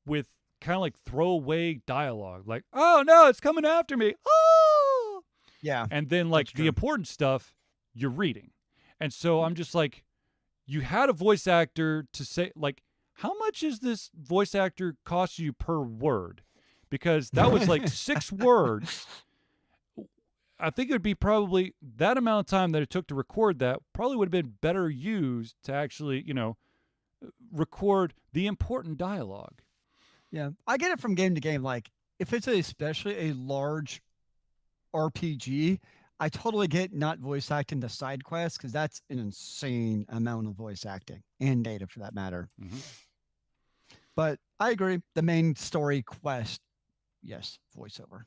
with kind of like throwaway dialogue, like "Oh no, it's coming after me!" Oh, Yeah, and then that's like the true. important stuff you're reading, and so I'm just like, you had a voice actor to say like, how much is this voice actor cost you per word? Because that was like 6 words. I think it would be probably that amount of time that it took to record that probably would have been better used to actually, record the important dialogue. Yeah, I get it from game to game. Like if it's especially a large RPG, I totally get not voice acting the side quests because that's an insane amount of voice acting and data for that matter. Mm-hmm. But I agree, the main story quest, yes, voiceover.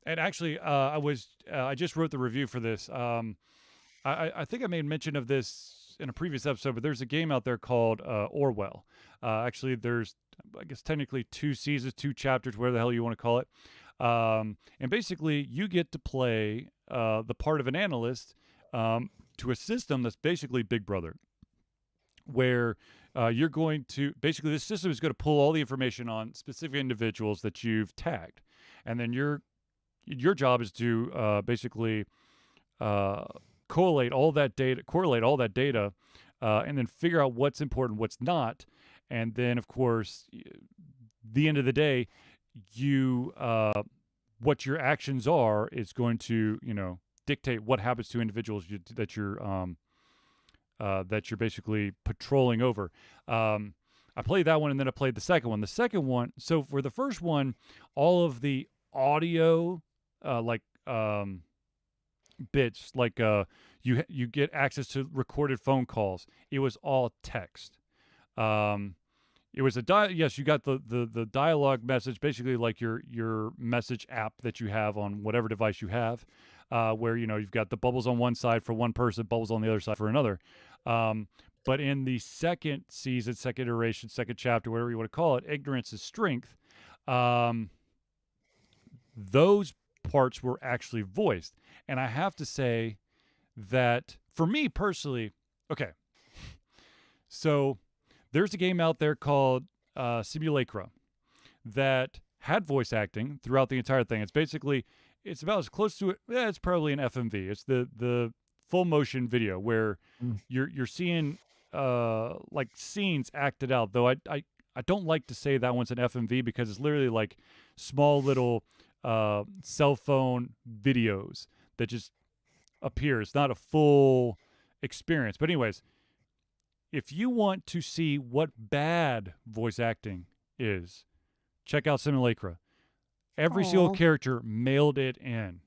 And actually, I just wrote the review for this. I think I made mention of this in a previous episode, but there's a game out there called Orwell. Actually, there's, I guess, technically 2 seasons, 2 chapters, whatever the hell you want to call it. And basically, you get to play the part of an analyst to a system that's basically Big Brother, where you're going to basically, this system is going to pull all the information on specific individuals that you've tagged, and then your job is to basically correlate all that data, and then figure out what's important, what's not, and then of course, the end of the day, you what your actions are is going to dictate what happens to individuals that you're basically patrolling over. I played that one, and then I played the second one. The second one, so for the first one, all of the audio, like bits, like you get access to recorded phone calls. It was all text. It was yes, you got the dialogue message, basically like your message app that you have on whatever device you have, where you've got the bubbles on one side for one person, bubbles on the other side for another. But in the second season, second iteration, second chapter, whatever you want to call it, ignorance is strength. Those parts were actually voiced, and I have to say that for me personally, okay, so there's a game out there called Simulacra that had voice acting throughout the entire thing. It's about as close to it. Yeah, it's probably an FMV. It's the full motion video where Mm. you're seeing like scenes acted out. Though I don't like to say that one's an FMV because it's literally like small little cell phone videos that just appear. It's not a full experience. But anyways, if you want to see what bad voice acting is, check out Simulacra. Every single Oh, character mailed it in.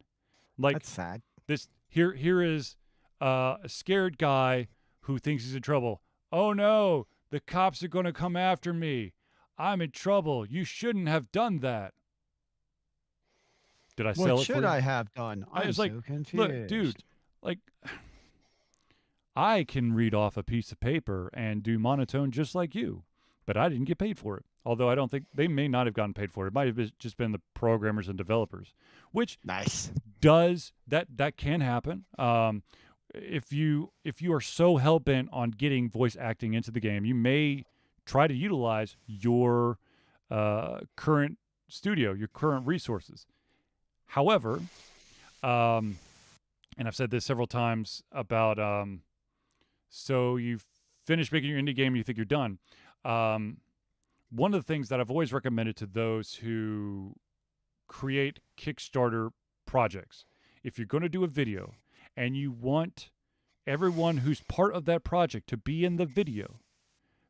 Like that's sad. this here is a scared guy who thinks he's in trouble. Oh no, the cops are going to come after me. I'm in trouble. You shouldn't have done that. Did I What sell it for should you? I have done? I I'm was like, so look, dude, confused. like I can read off a piece of paper and do monotone just like you. but I didn't get paid for it. Although I don't think they may not have gotten paid for it. It might have just been the programmers and developers, which Nice. does that can happen. If you are so hell bent on getting voice acting into the game, you may try to utilize your current studio, your current resources. However, and I've said this several times about so you finish making your indie game, you think you're done. One of the things that I've always recommended to those who create Kickstarter projects, if you're going to do a video and you want everyone who's part of that project to be in the video,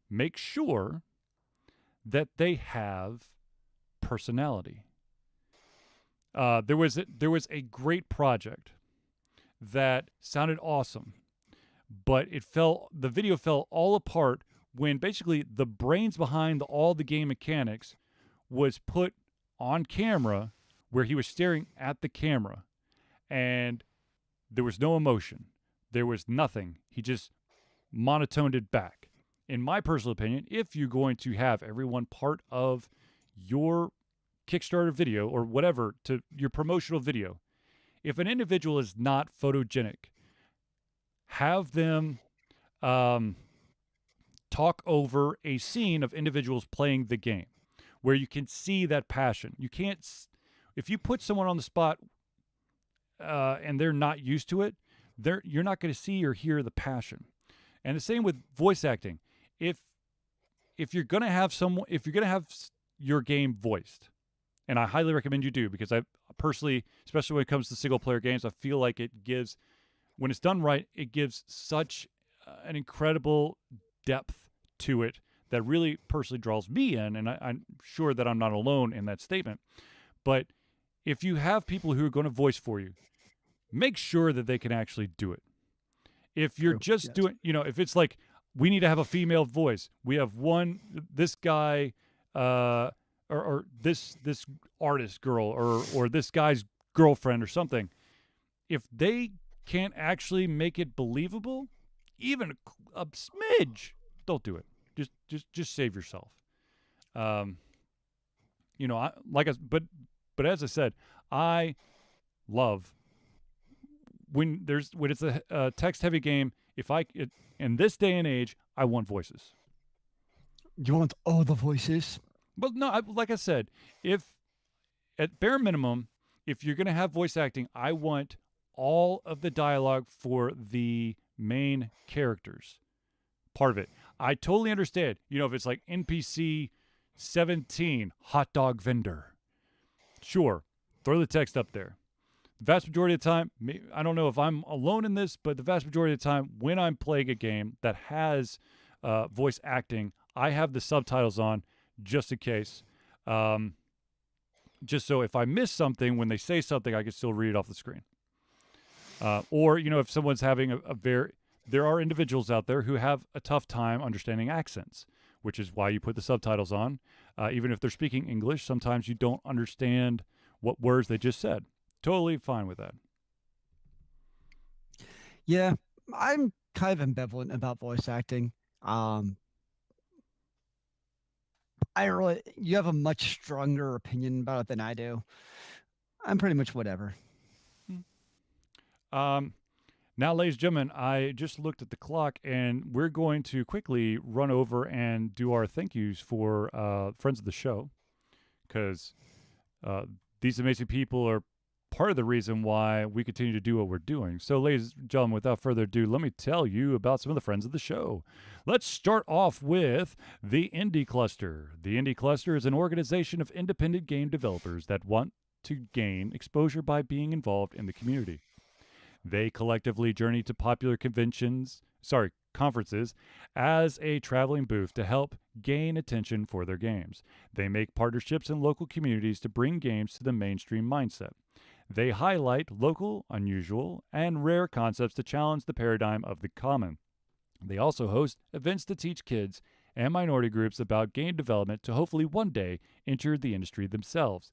make sure that they have personality. There was a great project that sounded awesome, but the video fell all apart when basically the brains behind all the game mechanics was put on camera where he was staring at the camera and there was no emotion. There was nothing. He just monotoned it back. In my personal opinion, if you're going to have everyone part of your Kickstarter video or whatever, to your promotional video, if an individual is not photogenic, have them talk over a scene of individuals playing the game where you can see that passion. You can't, if you put someone on the spot and they're not used to it, you're not going to see or hear the passion. And the same with voice acting. If you're going to have your game voiced, and I highly recommend you do, because I personally, especially when it comes to single player games, I feel like it gives, when it's done right, it gives such an incredible depth to it that really personally draws me in, and I'm sure that I'm not alone in that statement. But if you have people who are going to voice for you, make sure that they can actually do it. If you're just doing, if it's like, we need to have a female voice, we have this guy, or this artist girl, or this guy's girlfriend or something, if they can't actually make it believable, even a smidge, don't do it. Just save yourself. But as I said, I love when it's a text heavy game. In this day and age, I want voices. You want all the voices? But no, like I said, if at bare minimum, if you're going to have voice acting, I want all of the dialogue for the main characters. Part of it. I totally understand. If it's like NPC 17, hot dog vendor. Sure, throw the text up there. The vast majority of the time, I don't know if I'm alone in this, but the vast majority of the time when I'm playing a game that has voice acting, I have the subtitles on just in case. Just so if I miss something, when they say something, I can still read it off the screen. Or, if someone's having there are individuals out there who have a tough time understanding accents, which is why you put the subtitles on. Even if they're speaking English, sometimes you don't understand what words they just said. Totally fine with that. Yeah, I'm kind of ambivalent about voice acting. You have a much stronger opinion about it than I do. I'm pretty much whatever. Now, ladies and gentlemen, I just looked at the clock, and we're going to quickly run over and do our thank yous for friends of the show, because these amazing people are part of the reason why we continue to do what we're doing. So, ladies and gentlemen, without further ado, let me tell you about some of the friends of the show. Let's start off with the Indie Cluster. The Indie Cluster is an organization of independent game developers that want to gain exposure by being involved in the community. They collectively journey to popular conferences as a traveling booth to help gain attention for their games. They make partnerships in local communities to bring games to the mainstream mindset. They highlight local, unusual, and rare concepts to challenge the paradigm of the common. They also host events to teach kids and minority groups about game development to hopefully one day enter the industry themselves.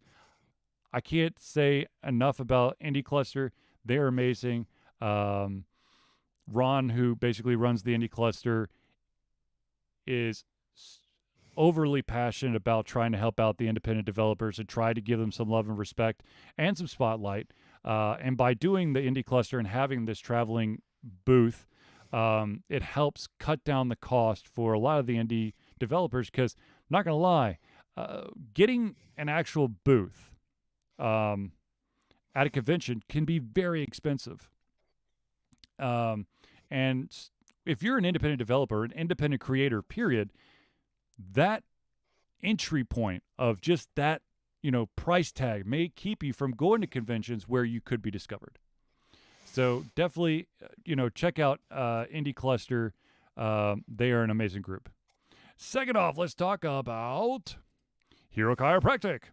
I can't say enough about Indie Cluster. They are amazing. Ron, who basically runs the Indie Cluster, is overly passionate about trying to help out the independent developers and try to give them some love and respect and some spotlight. And by doing the indie cluster and having this traveling booth, it helps cut down the cost for a lot of the indie developers. Because, not going to lie, getting an actual booth at a convention can be very expensive. And if you're an independent developer, an independent creator, period, that entry point of just that, price tag may keep you from going to conventions where you could be discovered. So definitely, check out Indie Cluster. They are an amazing group. Second off, let's talk about Hero Chiropractic.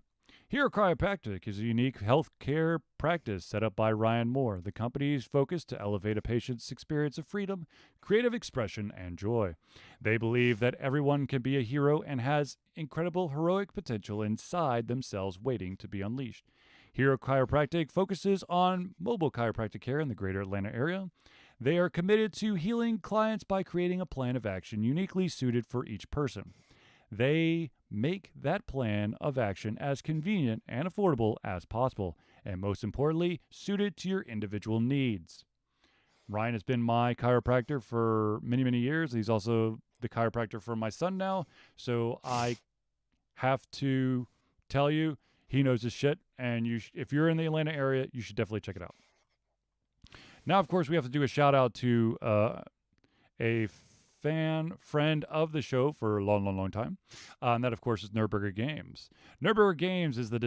Hero Chiropractic is a unique healthcare practice set up by Ryan Moore. The company is focused to elevate a patient's experience of freedom, creative expression, and joy. They believe that everyone can be a hero and has incredible heroic potential inside themselves waiting to be unleashed. Hero Chiropractic focuses on mobile chiropractic care in the greater Atlanta area. They are committed to healing clients by creating a plan of action uniquely suited for each person. They make that plan of action as convenient and affordable as possible, and most importantly, suited to your individual needs. Ryan has been my chiropractor for many, many years. He's also the chiropractor for my son now, so I have to tell you, he knows his shit, and if you're in the Atlanta area, you should definitely check it out. Now, of course, we have to do a shout out to a friend of the show for a long, long, long time. And that, of course, is Nerdburger Games. Nerdburger Games is the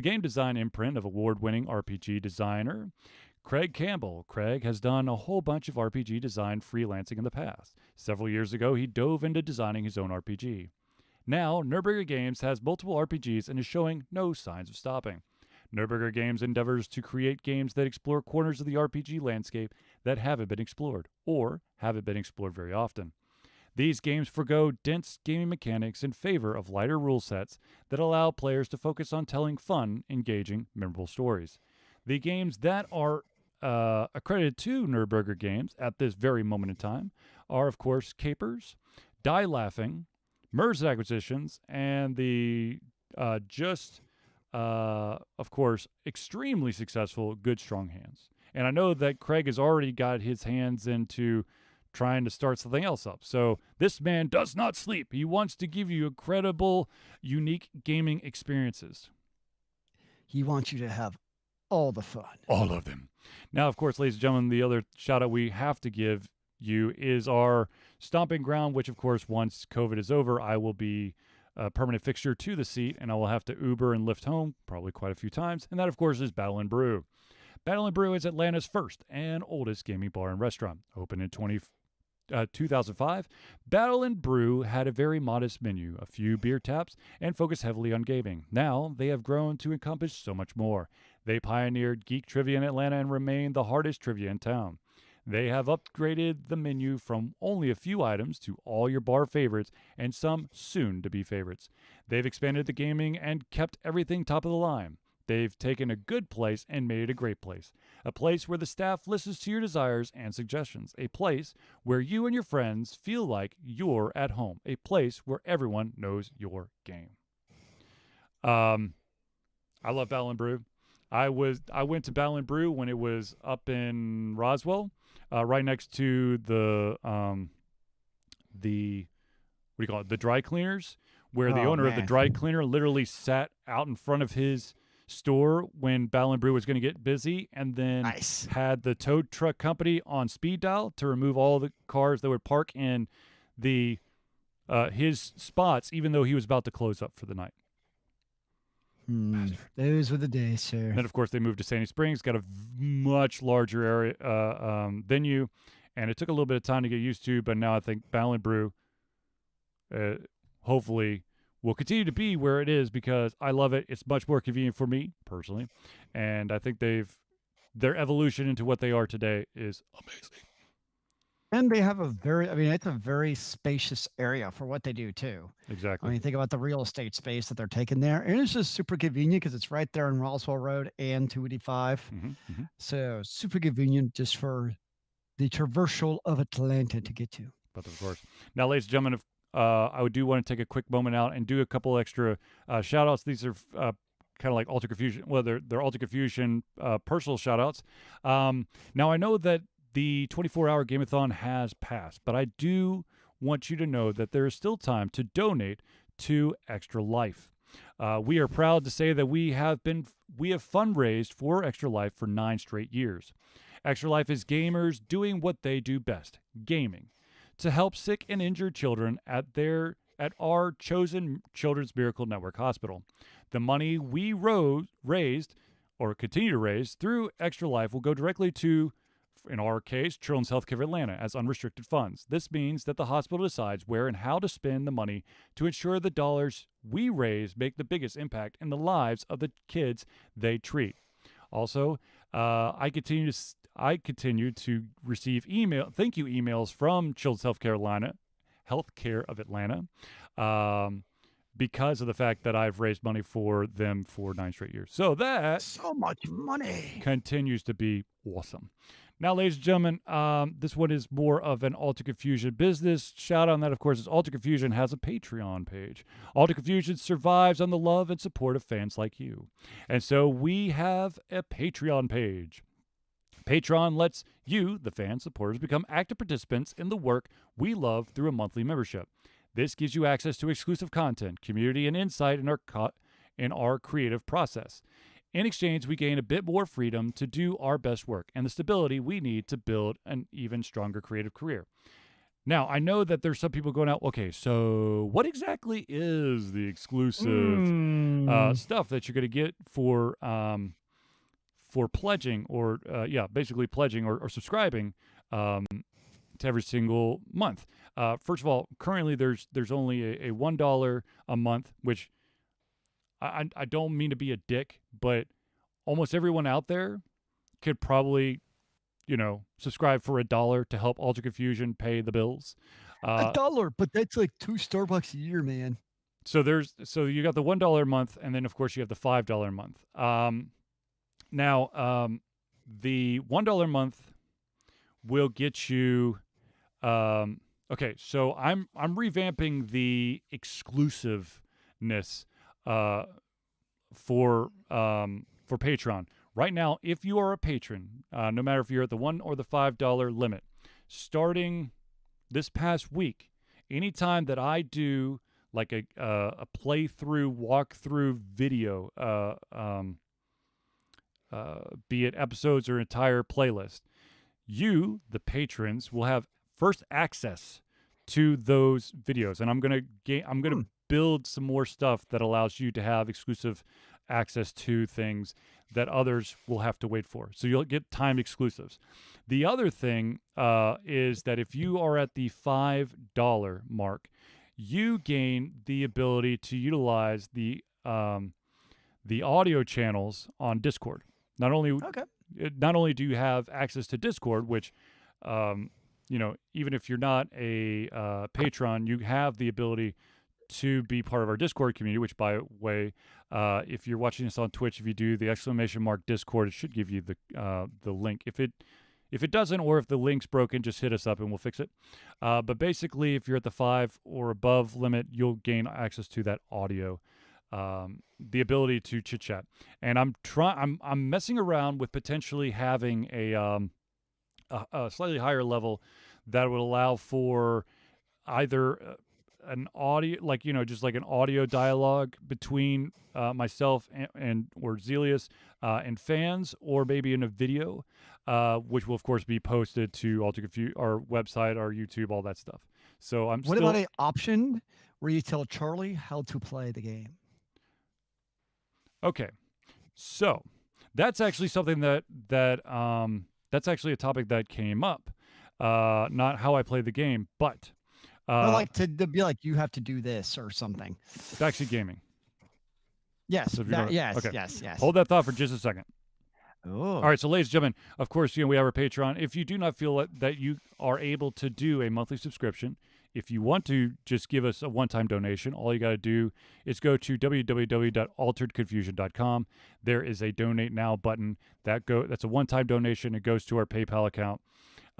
game design imprint of award-winning RPG designer Craig Campbell. Craig has done a whole bunch of RPG design freelancing in the past. Several years ago, he dove into designing his own RPG. Now, Nerdburger Games has multiple RPGs and is showing no signs of stopping. Nerdburger Games endeavors to create games that explore corners of the RPG landscape that haven't been explored, or haven't been explored very often. These games forgo dense gaming mechanics in favor of lighter rule sets that allow players to focus on telling fun, engaging, memorable stories. The games that are accredited to Nerdburger Games at this very moment in time are, of course, Capers, Die Laughing, Merged Acquisitions, and the of course, extremely successful Good Strong Hands. And I know that Craig has already got his hands into trying to start something else up. So this man does not sleep. He wants to give you incredible, unique gaming experiences. He wants you to have all the fun. All of them. Now, of course, ladies and gentlemen, the other shout out we have to give you is our stomping ground, which, of course, once COVID is over, I will be a permanent fixture to the seat, and I will have to Uber and Lyft home probably quite a few times. And that, of course, is Battle and Brew. Battle and Brew is Atlanta's first and oldest gaming bar and restaurant. Opened in 2005, Battle and Brew had a very modest menu, a few beer taps, and focused heavily on gaming. Now, they have grown to encompass so much more. They pioneered geek trivia in Atlanta and remain the hardest trivia in town. They have upgraded the menu from only a few items to all your bar favorites and some soon-to-be favorites. They've expanded the gaming and kept everything top of the line. They've taken a good place and made it a great place. A place where the staff listens to your desires and suggestions. A place where you and your friends feel like you're at home. A place where everyone knows your game. I love Battle and Brew. I went to Battle and Brew when it was up in Roswell, right next to the what do you call it? The dry cleaners, where the owner of the dry cleaner literally sat out in front of his store when Battle and Brew was going to get busy, and then had the tow truck company on speed dial to remove all the cars that would park in the his spots, even though he was about to close up for the night. Those were the days, sir. And then, of course, they moved to Sandy Springs, got a much larger area venue, and it took a little bit of time to get used to, but now I think Battle and Brew hopefully will continue to be where it is because I love it. It's much more convenient for me, personally, and I think their evolution into what they are today is amazing. And they have it's a very spacious area for what they do, too. Exactly. I mean, think about the real estate space that they're taking there. And it's just super convenient because it's right there on Roswell Road and 285. So super convenient just for the traversal of Atlanta to get to. But of course. Now, ladies and gentlemen, I do want to take a quick moment out and do a couple extra shout outs. These are kind of like Alter Confusion. Well, they're Alter Confusion personal shout outs. Now, I know that the 24-hour Gameathon has passed, but I do want you to know that there is still time to donate to Extra Life. We are proud to say that we have fundraised for Extra Life for 9 straight years. Extra Life is gamers doing what they do best, gaming, to help sick and injured children at our chosen Children's Miracle Network hospital. The money we raised or continue to raise through Extra Life will go directly to, in our case, Children's Healthcare of Atlanta as unrestricted funds. This means that the hospital decides where and how to spend the money to ensure the dollars we raise make the biggest impact in the lives of the kids they treat. Also, I continue to receive thank you emails from Children's Healthcare of Atlanta, because of the fact that I've raised money for them for 9 straight years. So that So much money. continues to be awesome. Now, ladies and gentlemen, this one is more of an Alter Confusion business. Shout out on that, of course, is Alter Confusion has a Patreon page. Alter Confusion survives on the love and support of fans like you. And so we have a Patreon page. Patreon lets you, the fan supporters, become active participants in the work we love through a monthly membership. This gives you access to exclusive content, community, and insight in our creative process. In exchange, we gain a bit more freedom to do our best work and the stability we need to build an even stronger creative career. Now, I know that there's some people going out, okay, so what exactly is the exclusive stuff that you're going to get for pledging or, basically pledging or subscribing to every single month? First of all, currently there's only a $1 a month, which I don't mean to be a dick, but almost everyone out there could probably, subscribe for $1 to help Alter Confusion pay the bills. $1, but that's like 2 Starbucks a year, man. So you got the $1 a month, and then of course you have the $5 a month. The $1 a month will get you. Okay, so I'm revamping the exclusiveness for Patreon. Right now, if you are a patron, no matter if you're at the $1 or the $5 limit, starting this past week, anytime that I do like a playthrough, walkthrough video, be it episodes or entire playlist, you, the patrons, will have first access to those videos, and I'm gonna build some more stuff that allows you to have exclusive access to things that others will have to wait for. So you'll get timed exclusives. The other thing is that if you are at the $5 mark, you gain the ability to utilize the audio channels on Discord. Not only do you have access to Discord, which even if you're not a patron, you have the ability to be part of our Discord community, which, by the way, if you're watching this on Twitch, if you do the ! Discord, it should give you the link. If it doesn't, or if the link's broken, just hit us up and we'll fix it. But basically, if you're at the 5 or above limit, you'll gain access to that audio, the ability to chit chat. And I'm messing around with potentially having a slightly higher level that would allow for either an audio, just like an audio dialogue between myself and or Zelius and fans, or maybe in a video, which will of course be posted to our website, our YouTube, all that stuff. So What about an option where you tell Charlie how to play the game? Okay, so that's actually something that that's actually a topic that came up. Not how I play the game, but like to be like, you have to do this or something. It's actually gaming. Yes. So yes. okay. Yes. Yes. Hold that thought for just a second. Oh. All right, so ladies and gentlemen, of course, we have our Patreon. If you do not feel that you are able to do a monthly subscription, if you want to just give us a one-time donation, all you got to do is go to www.alteredconfusion.com. There is a donate now button. That's a one-time donation. It goes to our PayPal account.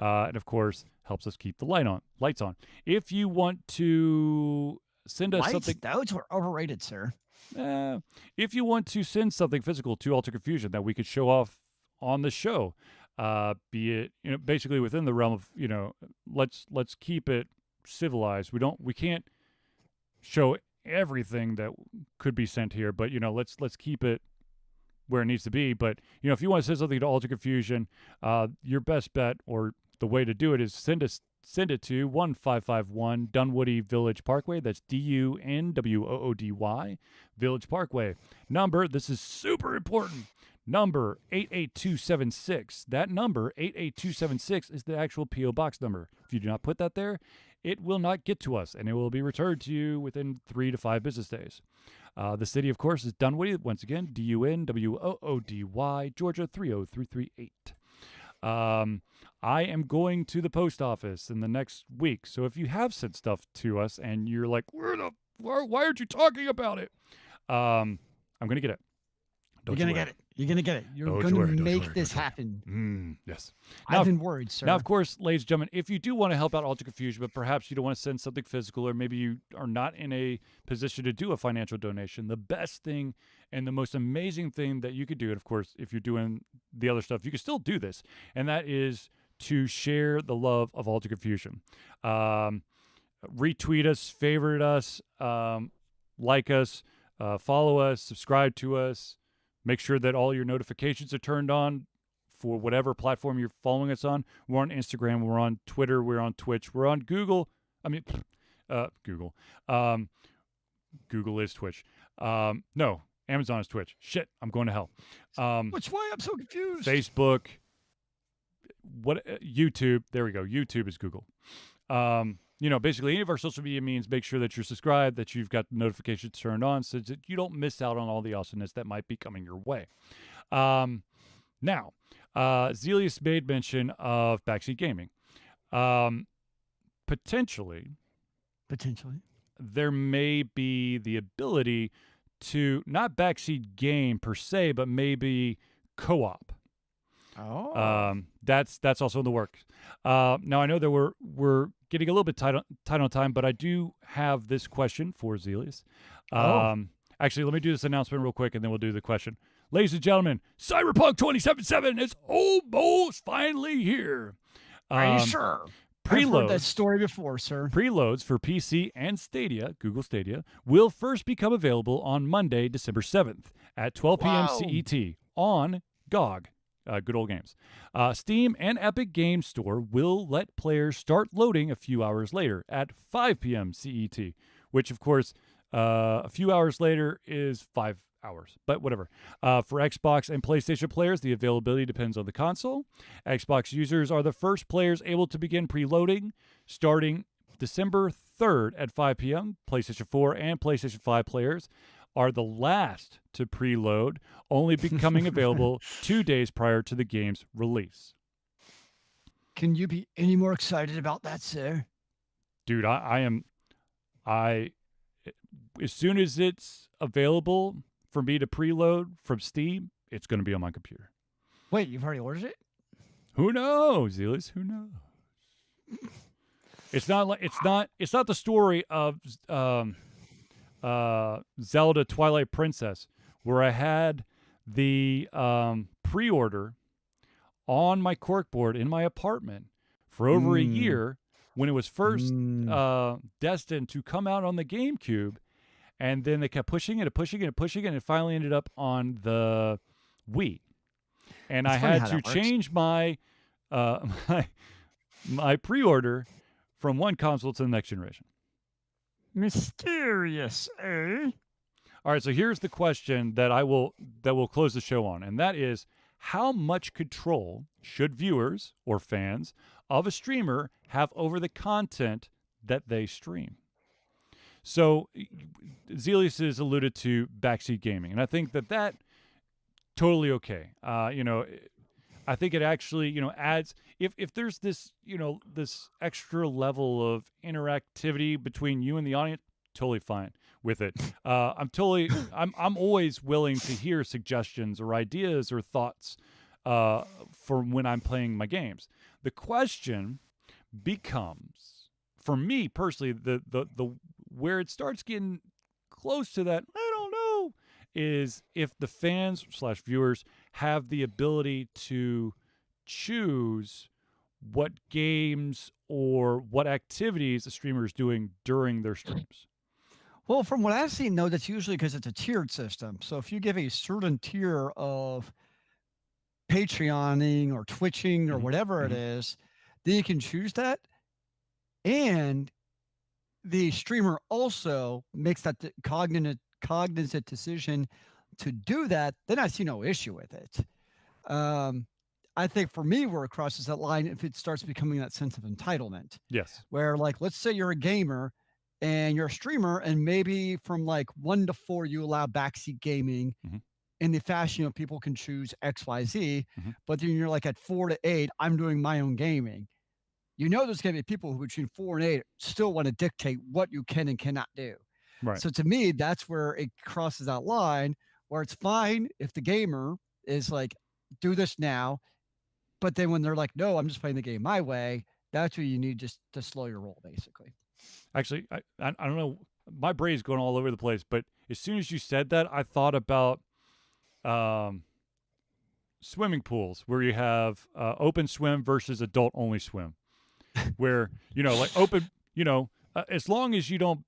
and of course helps us keep the lights on. If you want to send us Lights, something, those were overrated, sir. if you want to send something physical to Alter Confusion that we could show off on the show, be it basically within the realm of let's keep it civilized. We can't show everything that could be sent here, but let's keep it where it needs to be. But if you want to send something to Alter Confusion, your best bet or the way to do it is send it to 1551 Dunwoody Village Parkway. That's DUNWOODY Village Parkway. Number, this is super important, number 88276. That number, 88276, is the actual P.O. Box number. If you do not put that there, it will not get to us, and it will be returned to you within 3 to 5 business days. The city, of course, is Dunwoody. Once again, DUNWOODY, Georgia 30338. I am going to the post office in the next week. So if you have sent stuff to us and you're like, why aren't you talking about it? I'm going to get it. You're going to get it. You're going to get it. You're going to make this happen. Yes. I've been worried, sir. Now, of course, ladies and gentlemen, if you do want to help out Alter Confusion, but perhaps you don't want to send something physical, or maybe you are not in a position to do a financial donation, the best thing and the most amazing thing that you could do, and of course, if you're doing the other stuff, you can still do this, and that is to share the love of Alter Confusion. Retweet us, favorite us, like us, follow us, subscribe to us. Make sure that all your notifications are turned on for whatever platform you're following us on. We're on Instagram. We're on Twitter. We're on Twitch. We're on Google. Google. Google is Twitch. No, Amazon is Twitch. Shit, I'm going to hell. Which way? I'm so confused. Facebook. YouTube. There we go. YouTube is Google. Basically any of our social media means, make sure that you're subscribed, that you've got notifications turned on so that you don't miss out on all the awesomeness that might be coming your way. Now, Zelius made mention of backseat gaming. Potentially, there may be the ability to not backseat game per se, but maybe co-op. That's also in the works. Now I know that we're getting a little bit tight on time, but I do have this question for Zelius. Actually, let me do this announcement real quick, and then we'll do the question. Ladies and gentlemen, Cyberpunk 2077 is almost finally here. Are you sure? I've heard that story before, sir. Preloads for PC and Stadia, Google Stadia, will first become available on Monday, December 7th at 12 p.m. CET on GOG. Good old games. Steam and Epic Games Store will let players start loading a few hours later at 5 p.m. CET, which, of course, a few hours later is 5 hours, but whatever. For Xbox and PlayStation players, the availability depends on the console. Xbox users are the first players able to begin preloading starting December 3rd at 5 p.m. PlayStation 4 and PlayStation 5 players are the last to preload, only becoming available 2 days prior to the game's release. Can you be any more excited about that, sir? Dude, I am. As soon as it's available for me to preload from Steam, it's going to be on my computer. Wait, you've already ordered it? Who knows, Zelius? Who knows? It's not the story of Zelda Twilight Princess, where I had the pre-order on my corkboard in my apartment for over a year when it was first destined to come out on the GameCube, and then they kept pushing it, and it finally ended up on the Wii. And I had to change my my pre-order from one console to the next generation. Mysterious, eh? All right, so here's the question that will close the show on, and that is, how much control should viewers or fans of a streamer have over the content that they stream? So Zelius has alluded to backseat gaming, and I think that totally okay. I think it actually, adds, if there's this, this extra level of interactivity between you and the audience, totally fine with it. I'm always willing to hear suggestions or ideas or thoughts for when I'm playing my games. the question becomes, for me personally, the where it starts getting close to that, I don't know, is if the fans slash viewers have the ability to choose what games or what activities the streamer is doing during their streams. Well, from what I've seen, though, that's usually because it's a tiered system. So if you give a certain tier of Patreoning or Twitching or Mm-hmm. whatever it Mm-hmm. is, then you can choose that. And the streamer also makes that cognizant decision to do that, then I see no issue with it. Um, I think for me, where it crosses that line, if it starts becoming that sense of entitlement, Yes. where like, let's say you're a gamer and you're a streamer, and maybe from like 1 to 4, you allow backseat gaming Mm-hmm. in the fashion of people can choose XYZ, Mm-hmm. but then you're like at 4 to 8, I'm doing my own gaming. You know, there's going to be people who between 4 and 8 still want to dictate what you can and cannot do. Right. So to me, that's where it crosses that line where it's fine if the gamer is like, do this now. But then when they're like, no, I'm just playing the game my way, that's where you need just to slow your roll, basically. Actually, I don't know. My brain's going all over the place, but as soon as you said that, I thought about um, swimming pools where you have open swim versus adult only swim, where like open, as long as you don't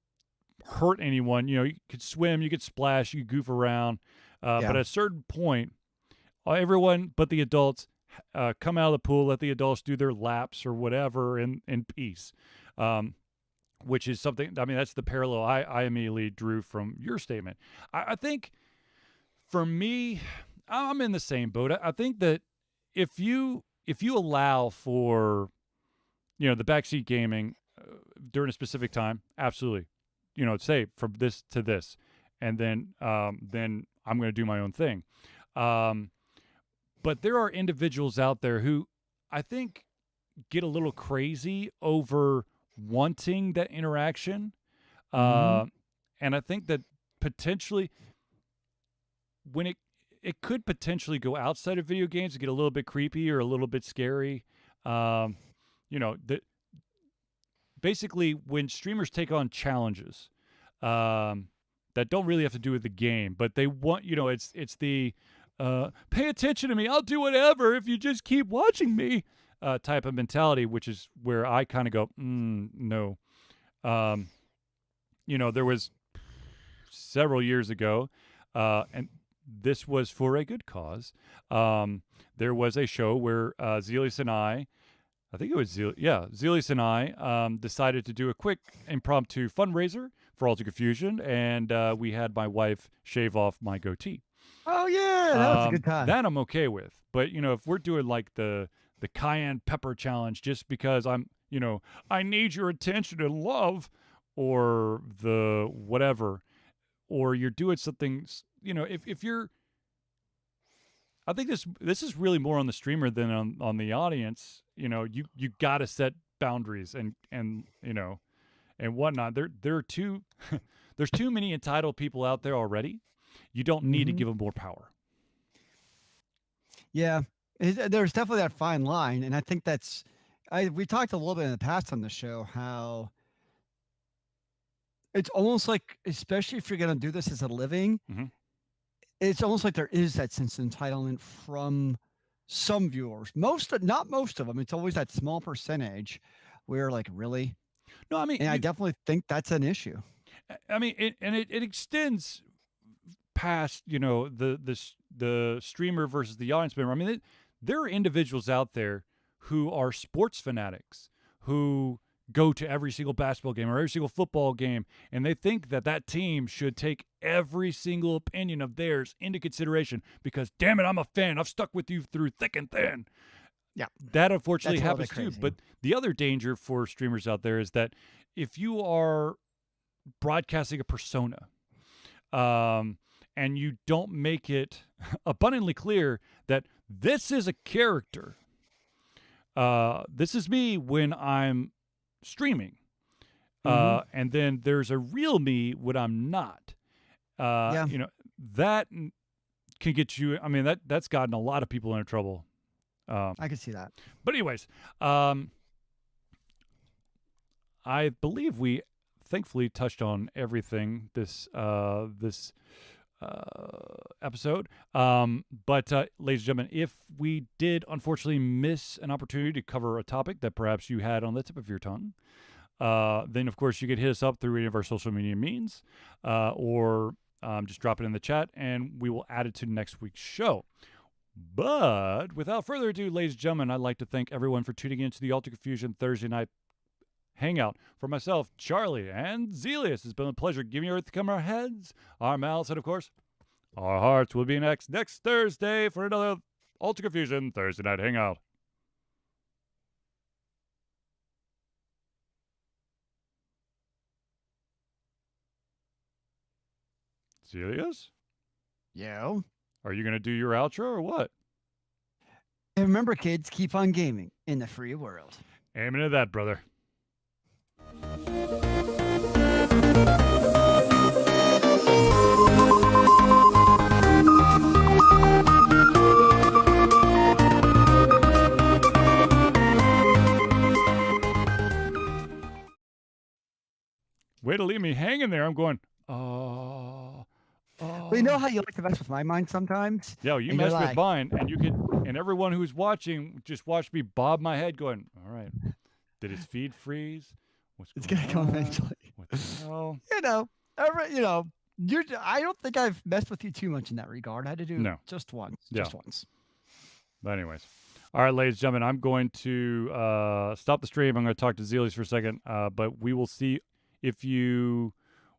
hurt anyone, you could swim, you could splash, you could goof around, but Yeah. at a certain point, everyone but the adults come out of the pool, let the adults do their laps or whatever in peace. Which is something, I mean, that's the parallel I immediately drew from your statement. I think for me, I'm in the same boat. I think that if you allow for, the backseat gaming during a specific time, absolutely, say from this to this, and then I'm going to do my own thing. But there are individuals out there who I think get a little crazy over wanting that interaction. Mm-hmm. And I think that potentially when it could potentially go outside of video games to get a little bit creepy or a little bit scary. The basically when streamers take on challenges that don't really have to do with the game, but they want, it's the pay attention to me, I'll do whatever if you just keep watching me type of mentality, which is where I kind of go, no. There was several years ago, and this was for a good cause. There was a show where Zelius and I think it was Zelius and I decided to do a quick impromptu fundraiser for Alter Confusion, and we had my wife shave off my goatee. Oh yeah, that was a good time. That I'm okay with. But if we're doing like the cayenne pepper challenge just because I need your attention and love, or the whatever, or you're doing something, if you're, I think this is really more on the streamer than on the audience. You got to set boundaries and whatnot. There are too there's too many entitled people out there already. You don't need to Mm-hmm. give them more power. Yeah, there's definitely that fine line, and I think we talked a little bit in the past on the show how it's almost like, especially if you're going to do this as a living, Mm-hmm. it's almost like there is that sense of entitlement from some viewers. Not most of them. It's always that small percentage where, like, really, No, I mean, and I definitely think that's an issue. I mean, it extends past the streamer versus the audience member. I mean, there are individuals out there who are sports fanatics who go to every single basketball game or every single football game, and they think that team should take every single opinion of theirs into consideration because, damn it, I'm a fan. I've stuck with you through thick and thin. Yeah, That unfortunately that's a little happens bit too. crazy. But the other danger for streamers out there is that if you are broadcasting a persona, and you don't make it abundantly clear that this is a character, this is me when I'm streaming, Mm-hmm. and then there's a real me when I'm not. Yeah. That can get you. I mean, that's gotten a lot of people into trouble. I can see that. But anyways, I believe we thankfully touched on everything this episode. But ladies and gentlemen, if we did unfortunately miss an opportunity to cover a topic that perhaps you had on the tip of your tongue, then of course you could hit us up through any of our social media means, or just drop it in the chat, and we will add it to next week's show. But without further ado, ladies and gentlemen, I'd like to thank everyone for tuning in to the Altered Confusion Thursday night hangout. For myself, Charlie, and Zelius, it's been a pleasure giving you everything from our heads, our mouths, and of course, our hearts. Will be next Thursday for another Altered Confusion Thursday night hangout. Zelius? Yeah. Are you going to do your outro or what? And remember, kids, keep on gaming in the free world. Amen to that, brother. Way to leave me hanging there. I'm going, oh. Well, you know how you like to mess with my mind sometimes? Yeah, you And you're messed with like- mine, and you could, and everyone who's watching just watched me bob my head, going, "All right, did his feed freeze? What's It's going gonna come on? eventually. What the hell?" I don't think I've messed with you too much in that regard. I had to do No. just once. Yeah. Just once. But anyways, all right, ladies and gentlemen, I'm going to stop the stream. I'm going to talk to Zelius for a second, but we will see. If you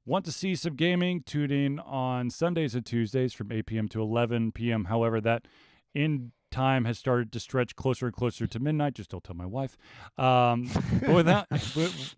want to see some gaming, tune in on Sundays and Tuesdays from 8 p.m. to 11 p.m. However, that in time has started to stretch closer and closer to midnight. Just don't tell my wife. But with